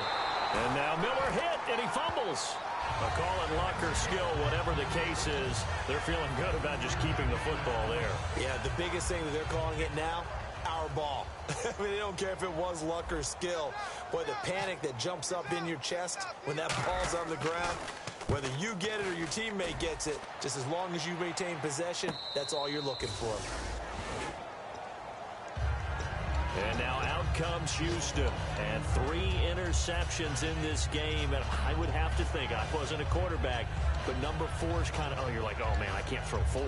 And now Miller hit, and he fumbles. A call it luck or skill, whatever the case is, they're feeling good about just keeping the football there. Yeah, the biggest thing that they're calling it now, our ball. I mean, they don't care if it was luck or skill. Boy, the panic that jumps up in your chest when that ball's on the ground, whether you get it or your teammate gets it, just as long as you maintain possession, that's all you're looking for. And now out comes Houston. And 3 interceptions in this game. And I would have to think, I wasn't a quarterback, but number 4 is kind of, oh, you're like, oh, man, I can't throw 4.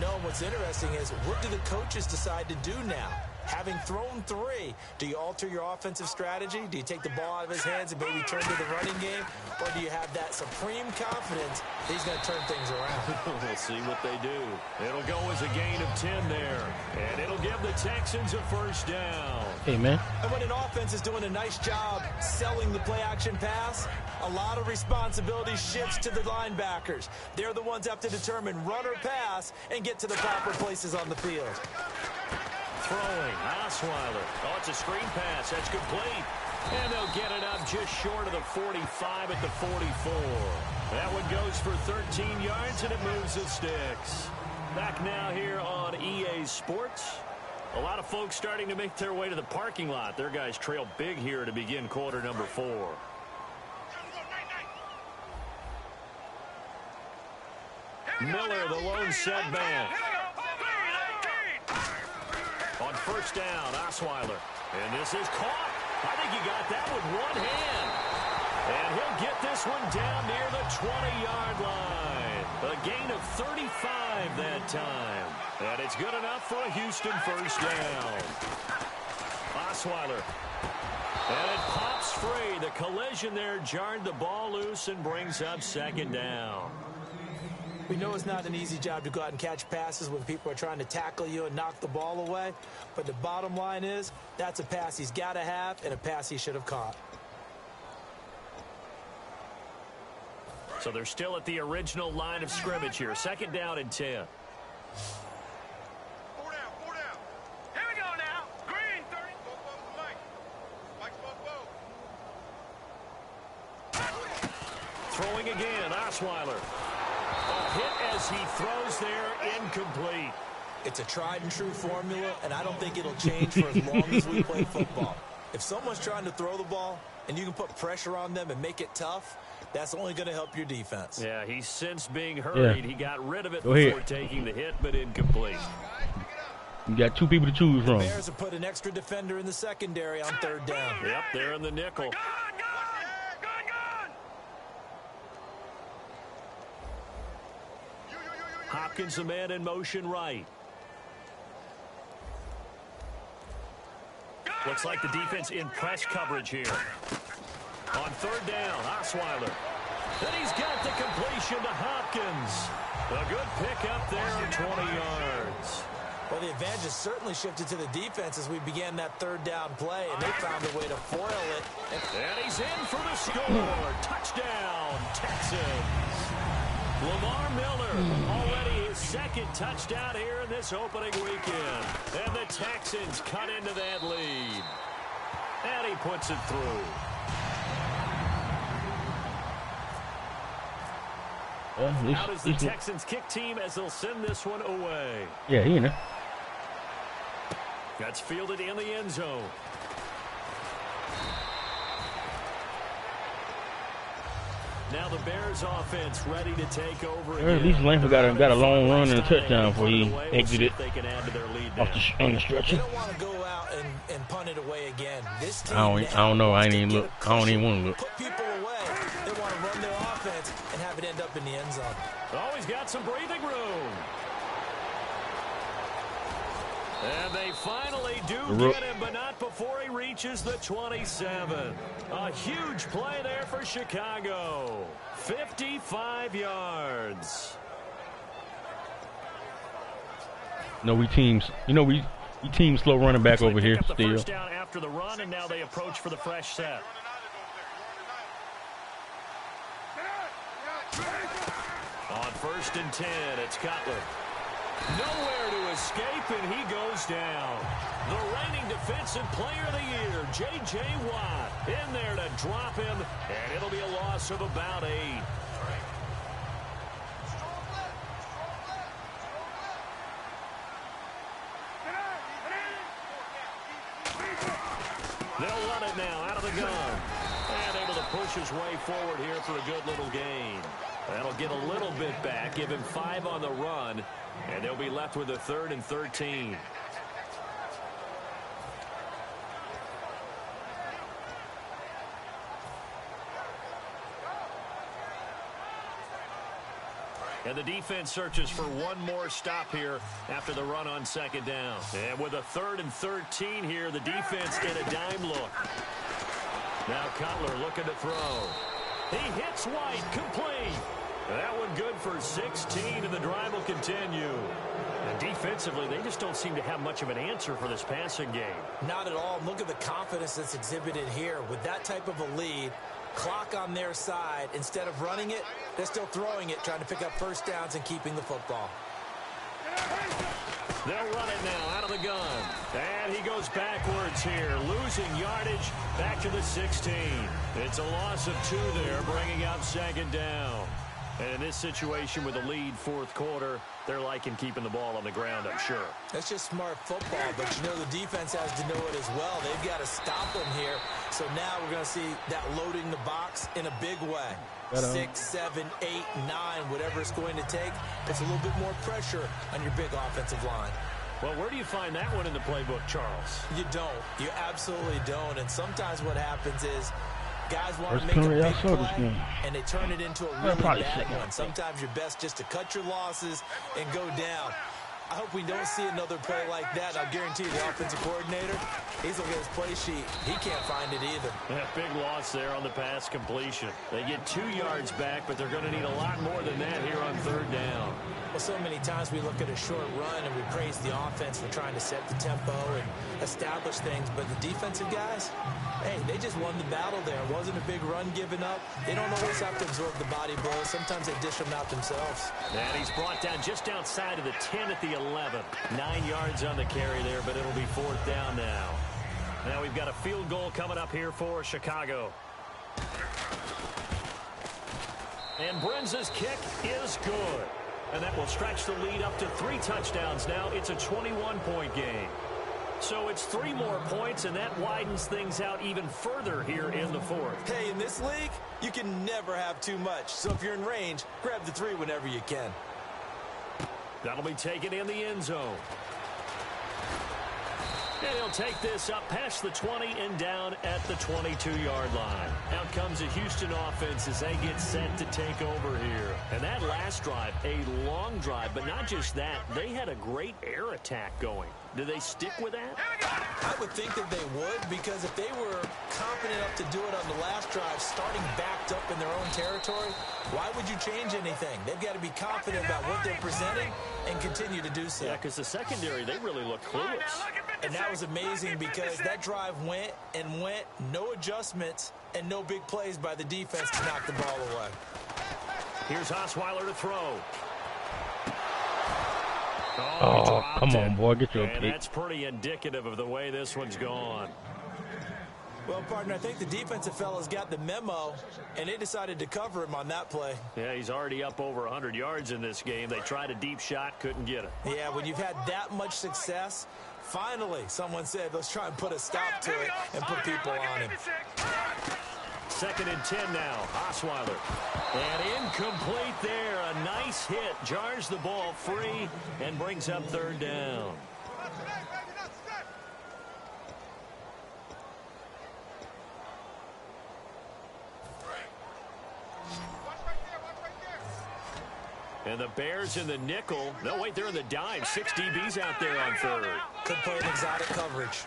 No, what's interesting is, what do the coaches decide to do now? Having thrown 3, do you alter your offensive strategy? Do you take the ball out of his hands and maybe turn to the running game? Or do you have that supreme confidence that he's going to turn things around? We'll see what they do. It'll go as a gain of 10 there. And it'll give the Texans a first down. Hey, man. And when an offense is doing a nice job selling the play-action pass, a lot of responsibility shifts to the linebackers. They're the ones that have to determine run or pass and get to the proper places on the field. Throwing, Osweiler. Oh, it's a screen pass. That's complete. And they'll get it up just short of the 45 at the 44. That one goes for 13 yards, and it moves the sticks. Back now here on EA Sports. A lot of folks starting to make their way to the parking lot. Their guys trail big here to begin quarter number 4. Miller, the lone setback. On first down, Osweiler. And this is caught. I think he got that with one hand. And he'll get this one down near the 20-yard line. A gain of 35 that time. And it's good enough for a Houston first down. Osweiler. And it pops free. The collision there jarred the ball loose and brings up second down. We know it's not an easy job to go out and catch passes when people are trying to tackle you and knock the ball away. But the bottom line is, that's a pass he's got to have and a pass he should have caught. So they're still at the original line of scrimmage here. 2nd down and 10. 4 down, 4 down. Here we go now. Green, 30. Mike. Throwing again, Osweiler. A hit as he throws there, incomplete. It's a tried and true formula, and I don't think it'll change for as long as we play football. If someone's trying to throw the ball and you can put pressure on them and make it tough, that's only going to help your defense. Yeah, he's since being hurried. He got rid of it before taking the hit, but incomplete. You got 2 people to choose from. The Bears have put an extra defender in the secondary on 3rd down. Yep, they're in the nickel. Gun. Hopkins, a man in motion right. Looks like the defense in press coverage here. On 3rd down, Osweiler. Then he's got the completion to Hopkins. A good pickup there of 20 yards. Well, the advantage has certainly shifted to the defense as we began that 3rd down play, and they found a way to foil it. And he's in for the score. Touchdown, Texans. Lamar Miller, already his 2nd touchdown here in this opening weekend. And the Texans cut into that lead. And he puts it through. How does the Texans kick team as they'll send this one away? Yeah, you know. That's fielded in the end zone. Now the Bears offense ready to take over again. At least Langford got a long run and a touchdown before he exited on the stretcher. They don't want to go out and punt it away again. This team I don't know. I ain't even look. I don't even want to look. Put people away. They want to run their offense and have it end up in the end zone. Oh, he's got some breathing room. And they finally do get him, but not before he reaches the 27. A huge play there for Chicago. 55 yards. We teams slow running back over here still. still. First down after the run, and now they approach for the fresh set. On 1st and 10, it's Cutler. Nowhere to escape, and he goes down. The reigning defensive player of the year, J.J. Watt, in there to drop him, and it'll be a loss of about 8. They'll run it now out of the gun. And able to push his way forward here for a good little gain. That'll get a little bit back, give him 5 on the run, and they'll be left with a 3rd and 13. And the defense searches for one more stop here after the run on 2nd down. And with a 3rd and 13 here, the defense in a dime look. Now Cutler looking to throw. He hits White, complete. That one good for 16, and the drive will continue. And defensively, they just don't seem to have much of an answer for this passing game. Not at all. Look at the confidence that's exhibited here. With that type of a lead, clock on their side, instead of running it, they're still throwing it, trying to pick up first downs and keeping the football. They'll run it now out of the gun. And he goes backwards here, losing yardage back to the 16. It's a loss of 2 there, bringing up 2nd down. And in this situation with a lead 4th quarter, they're liking keeping the ball on the ground, I'm sure. That's just smart football, but the defense has to know it as well. They've got to stop them here. So now we're going to see that loading the box in a big way. 6, 7, 8, 9, whatever it's going to take. It's a little bit more pressure on your big offensive line. Well, where do you find that one in the playbook, Charles? You don't. You absolutely don't. And sometimes what happens is guys want to make a big play, and they turn it into a really bad one. Sometimes you're best just to cut your losses and go down. I hope we don't see another play like that. I'll guarantee you the offensive coordinator, he's looking at his play sheet. He can't find it either. Yeah, big loss there on the pass completion. They get 2 yards back, but they're going to need a lot more than that here on 3rd down. Well, so many times we look at a short run and we praise the offense for trying to set the tempo and establish things, but the defensive guys, hey, they just won the battle there. It wasn't a big run given up. They don't always have to absorb the body blows. Sometimes they dish them out themselves. And he's brought down just outside of the 10 at the 11. 9 yards on the carry there, but it'll be 4th down now. Now we've got a field goal coming up here for Chicago. And Brenza's kick is good. And that will stretch the lead up to 3 touchdowns now. It's a 21-point game. So it's 3 more points, and that widens things out even further here in the 4th. Hey, in this league, you can never have too much. So if you're in range, grab the 3 whenever you can. That'll be taken in the end zone. And he'll take this up past the 20 and down at the 22-yard line. Out comes the Houston offense as they get set to take over here. And that last drive, a long drive, but not just that. They had a great air attack going. Do they stick with that? I would think that they would, because if they were confident enough to do it on the last drive, starting backed up in their own territory, why would you change anything? They've got to be confident about what they're presenting and continue to do so. Yeah, because the secondary, they really looked clueless. And that was amazing because that drive went and went, no adjustments, and no big plays by the defense to knock the ball away. Here's Osweiler to throw. Oh, come on, boy, get your pick. pick. That's pretty indicative of the way this one's gone. Well, partner, I think the defensive fellas got the memo, and they decided to cover him on that play. Yeah, he's already up over 100 yards in this game. They tried a deep shot, couldn't get it. Yeah, when you've had that much success, finally someone said, let's try and put a stop to it and put people on him. 2nd and 10 now. Osweiler. And incomplete there. A nice hit. Jars the ball free and brings up 3rd down. And the Bears in the nickel. No, wait, they're in the dime. 6 DBs out there on 3rd. Could play an exotic coverage.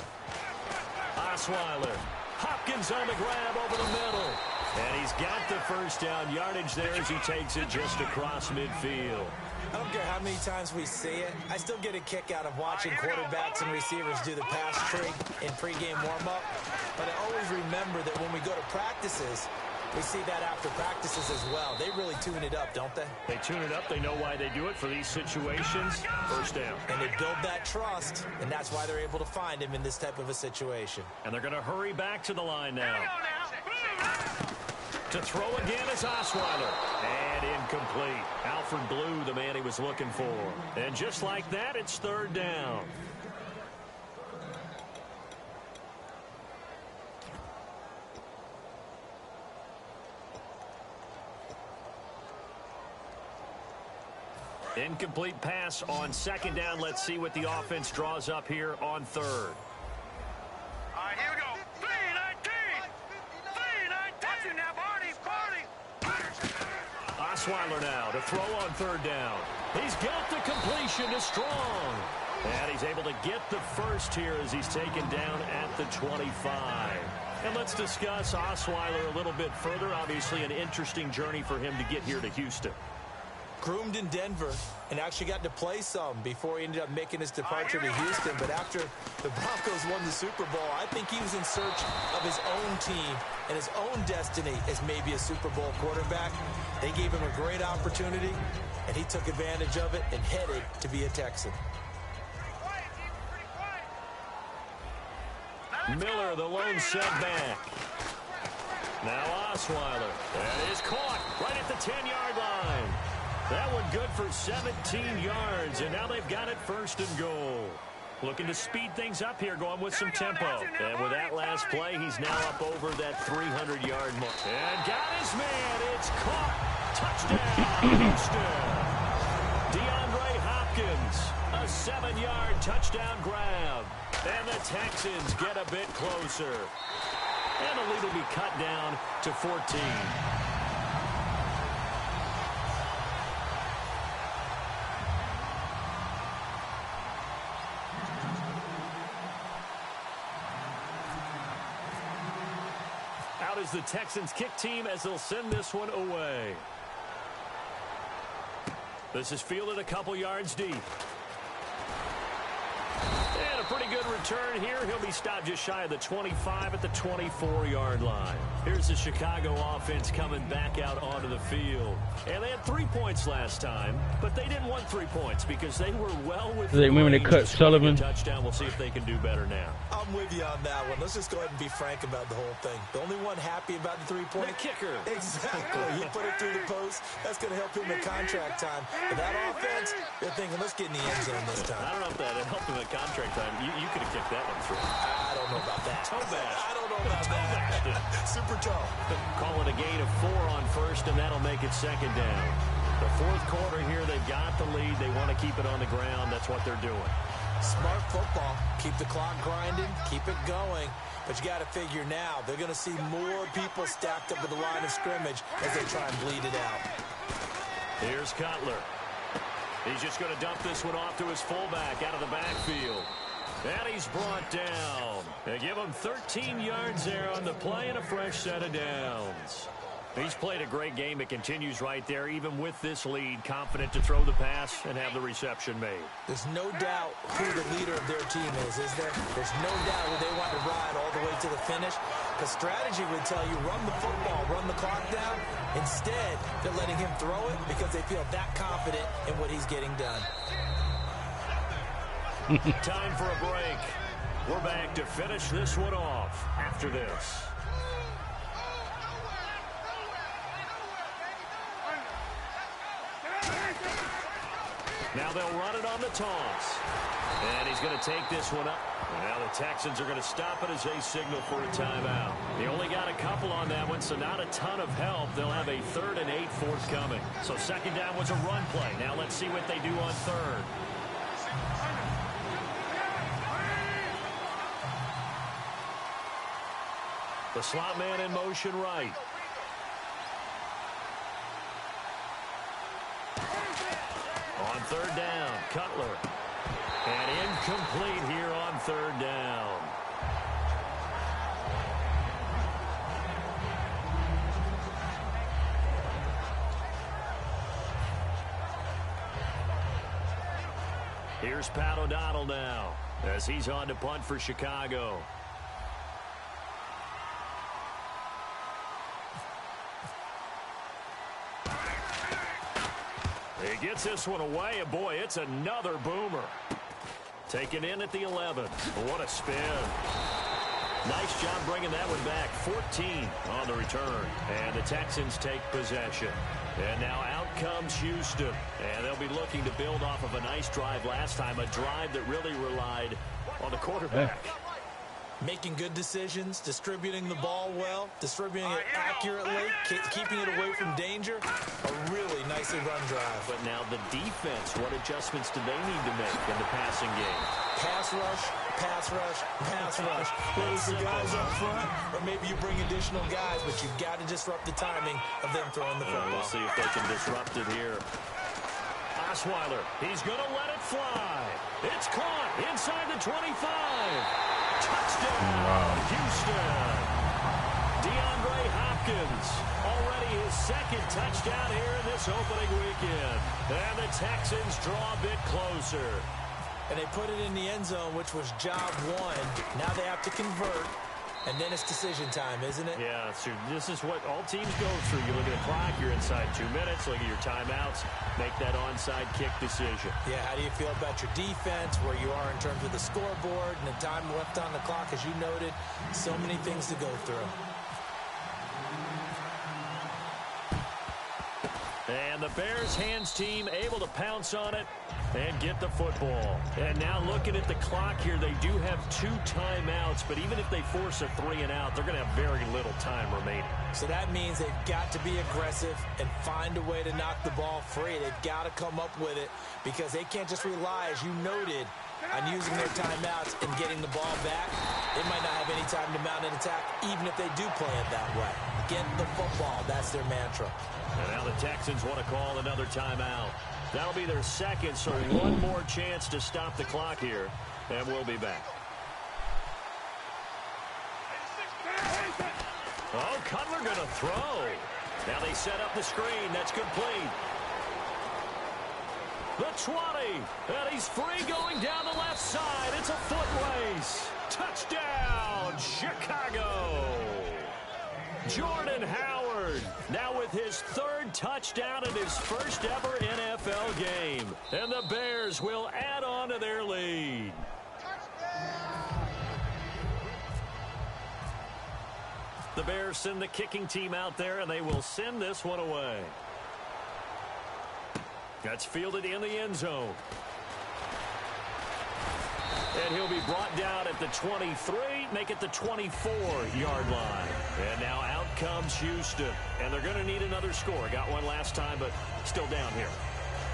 Osweiler. Hopkins on the grab over the middle. And he's got the 1st down yardage there as he takes it just across midfield. I don't care how many times we see it. I still get a kick out of watching quarterbacks and receivers do the pass trick in pregame warm-up. But I always remember that when we go to practices, we see that after practices as well. They really tune it up, don't they? They tune it up. They know why they do it for these situations. 1st down. And they build that trust, and that's why they're able to find him in this type of a situation. And they're going to hurry back to the line now. To throw again is Osweiler. And incomplete. Alfred Blue, the man he was looking for. And just like that, it's 3rd down. Incomplete pass on 2nd down. Let's see what the offense draws up here on 3rd. All right, here we go. 3-19. 3-19. Watch it now, Barney. Osweiler now to throw on 3rd down. He's got the completion to Strong. And he's able to get the 1st here as he's taken down at the 25. And let's discuss Osweiler a little bit further. Obviously an interesting journey for him to get here to Houston. Groomed in Denver and actually got to play some before he ended up making his departure to Houston. But after the Broncos won the Super Bowl, I think he was in search of his own team and his own destiny as maybe a Super Bowl quarterback. They gave him a great opportunity, and he took advantage of it and headed to be a Texan. Miller, the lone setback. Now Osweiler. That is caught right at the 10-yard line. That one good for 17 yards, and now they've got it 1st and goal. Looking to speed things up here, going with some tempo. And with that last play, he's now up over that 300-yard mark. And got his man. It's caught. Touchdown, Houston. DeAndre Hopkins, a 7-yard touchdown grab. And the Texans get a bit closer. And the lead will be cut down to 14. the Texans kick team as they'll send this one away. This is fielded a couple yards deep. And a pretty good return here. He'll be stopped just shy of the 25 at the 24-yard line. Here's the Chicago offense coming back out onto the field. And they had 3 points last time, but they didn't want 3 points because they were well within They remember they cut Sullivan. Touchdown. We'll see if they can do better now. I'm with you on that one. Let's just go ahead and be frank about the whole thing. The only one happy about the three-point. The kicker. Exactly. He put it through the post. That's going to help him in contract time. But that offense, they're thinking, let's get in the end zone this time. I don't know if that helped him in contract time. You could have kicked that one through. I don't know about that. Toe bash. I don't know about that. Super toe. Call it a gain of 4 on first, and that'll make it second down. The fourth quarter here, they've got the lead. They want to keep it on the ground. That's what they're doing. Smart football. Keep the clock grinding. Keep it going. But you got to figure now, they're going to see more people stacked up at the line of scrimmage as they try and bleed it out. Here's Cutler. He's just going to dump this one off to his fullback out of the backfield. And he's brought down. They give him 13 yards there on the play and a fresh set of downs. He's played a great game. It continues right there, even with this lead, confident to throw the pass and have the reception made. There's no doubt who the leader of their team is there? There's no doubt who they want to ride all the way to the finish. The strategy would tell you run the football, run the clock down. Instead, they're letting him throw it because they feel that confident in what he's getting done. Time for a break. We're back to finish this one off after this. Now they'll run it on the toss. And he's going to take this one up. And now the Texans are going to stop it as they signal for a timeout. He only got a couple on that one, so not a ton of help. They'll have a 3rd and 8 forthcoming. So second down was a run play. Now let's see what they do on third. The slot man in motion right. On third down, Cutler. And incomplete here on third down. Here's Pat O'Donnell now as he's on to punt for Chicago. He gets this one away, and boy, it's another boomer. Taken in at the 11. What a spin. Nice job bringing that one back. 14 on the return. And the Texans take possession. And now out comes Houston. And they'll be looking to build off of a nice drive last time, a drive that really relied on the quarterback. Making good decisions, distributing the ball well, distributing it accurately, keeping it away from danger. A really nicely run drive. But now the defense, what adjustments do they need to make in the passing game? Pass rush, pass rush, pass rush. Whether it's the guys up front or maybe you bring additional guys, but you've got to disrupt the timing of them throwing the football. We'll see if they can disrupt it here. Osweiler, he's going to let it fly. It's caught inside the 25. Touchdown, Houston. DeAndre Hopkins, already his second touchdown here in this opening weekend. And the Texans draw a bit closer. And they put it in the end zone, which was job one. Now they have to convert. And then it's decision time, isn't it? Yeah, so this is what all teams go through. You look at the clock, you're inside 2 minutes, look at your timeouts, make that onside kick decision. Yeah, how do you feel about your defense, where you are in terms of the scoreboard and the time left on the clock, as you noted? So many things to go through. And the Bears hands team able to pounce on it and get the football. And now looking at the clock here, they do have 2 timeouts, but even if they force a 3 and out, they're going to have very little time remaining. So that means they've got to be aggressive and find a way to knock the ball free. They've got to come up with it because they can't just rely, as you noted, on using their timeouts and getting the ball back. They might not have any time to mount an attack, even if they do play it that way. Get the football. That's their mantra. And now the Texans want to call another timeout. That'll be their second, so one more chance to stop the clock here, and we'll be back. Oh, Cutler going to throw. Now they set up the screen. That's complete. The 20. And he's free going down the left side. It's a foot race. Touchdown, Chicago. Jordan Howard now with his third touchdown in his first ever NFL game. And the Bears will add on to their lead. The Bears send the kicking team out there, and they will send this one away. That's fielded in the end zone. And he'll be brought down at the 23, make it the 24-yard line. And now out comes Houston. And they're going to need another score. Got one last time, but still down here.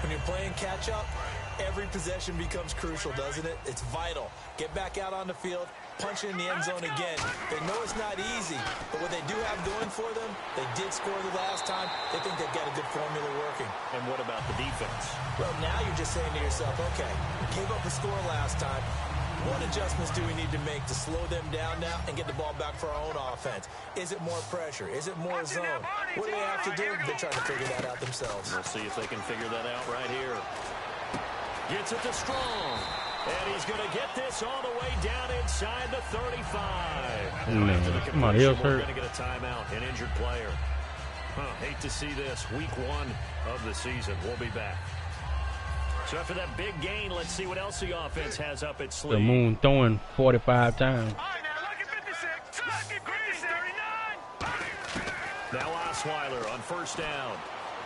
When you're playing catch-up, every possession becomes crucial, doesn't it? It's vital. Get back out on the field, punch in the end zone again. They know it's not easy, but what they do have going for them, they did score the last time. They think they've got a good formula working. And what about the defense? Well, now you're just saying to yourself, okay, gave up a score last time. What adjustments do we need to make to slow them down now and get the ball back for our own offense? Is it more pressure? Is it more zone? What do they have to do? They're trying to figure that out themselves. We'll see if they can figure that out right here. Gets it to Strong. And he's going to get this all the way down inside the 35. Man, somebody else hurt. We're going to get a timeout, an injured player. Hate to see this. Week 1 of the season. We'll be back. So after that big gain, let's see what else the offense has up its sleeve. The Moon throwing 45 times. All right, now look at 56. Look at 39. Now Osweiler on first down.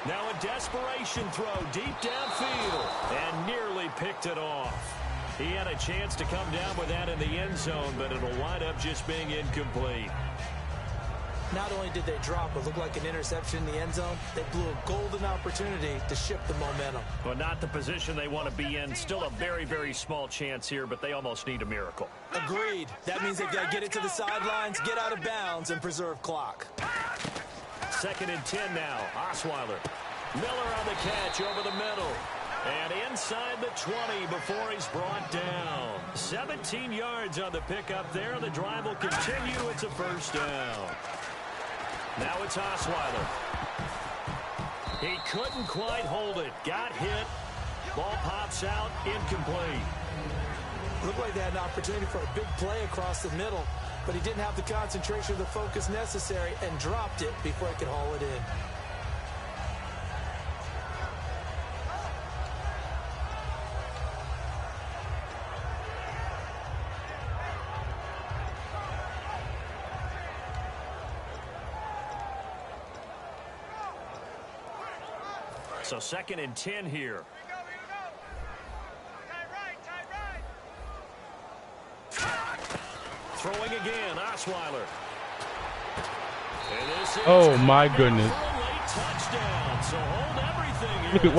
Now a desperation throw deep downfield and nearly picked it off. He had a chance to come down with that in the end zone, but it'll wind up just being incomplete. Not only did they drop what looked like an interception in the end zone, they blew a golden opportunity to shift the momentum. Well, not the position they want to be in. Still a very, very small chance here, but they almost need a miracle. Agreed. That means they've got to get it to the sidelines, get out of bounds, and preserve clock. 2nd and 10 now. Osweiler. Miller on the catch over the middle. And inside the 20 before he's brought down. 17 yards on the pickup there. The drive will continue. It's a first down. Now it's Osweiler. He couldn't quite hold it. Got hit. Ball pops out. Incomplete. Looked like they had an opportunity for a big play across the middle, but he didn't have the concentration or the focus necessary and dropped it before he could haul it in. So 2nd and 10 here. Throwing again, Osweiler. And this is Oh my goodness! touchdown. So hold everything here. Look at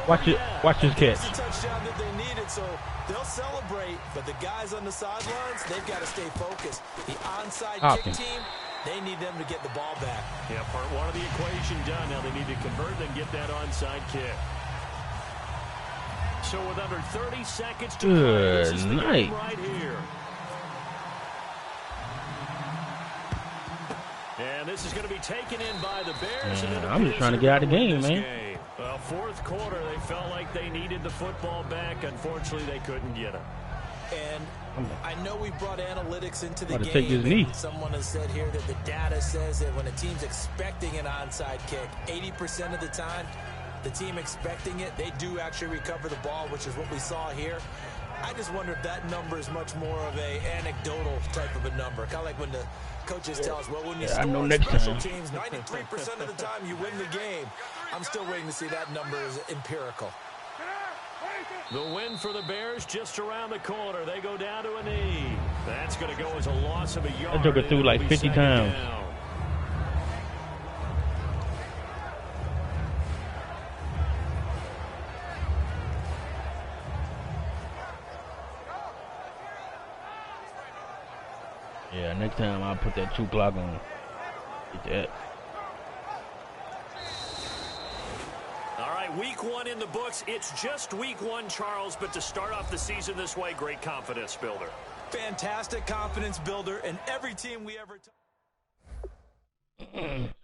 watch his catch. That's the touchdown that they needed, so they'll celebrate. But the guys on the sidelines, they've got to stay focused. The onside kick team, they need them to get the ball back. Yeah, part 1 of the equation done. Now they need to convert and get that onside kick. So with under 30 seconds to play, this is the game right here. And this is going to be taken in by the Bears. Man, I'm just trying to get out of the game, man. Well, 4th quarter, they felt like they needed the football back. Unfortunately, they couldn't get it. And I know we brought analytics into the game. Take his knee. Someone has said here that the data says that when a team's expecting an onside kick, 80% of the time, the team expecting it, they do actually recover the ball, which is what we saw here. I just wonder if that number is much more of a anecdotal type of a number. Kind of like when the coaches tell us, well, when you score special teams, 93% of the time you win the game. I'm still waiting to see that number is empirical. The win for the Bears just around the corner. They go down to a knee. That's going to go as a loss of a yard. I took it through like 50 times. Down. Yeah, next time I'll put that 2 o'clock on. Get that. All right, week 1 in the books. It's just week 1, Charles, but to start off the season this way, great confidence builder. Fantastic confidence builder, and every team we ever Mm.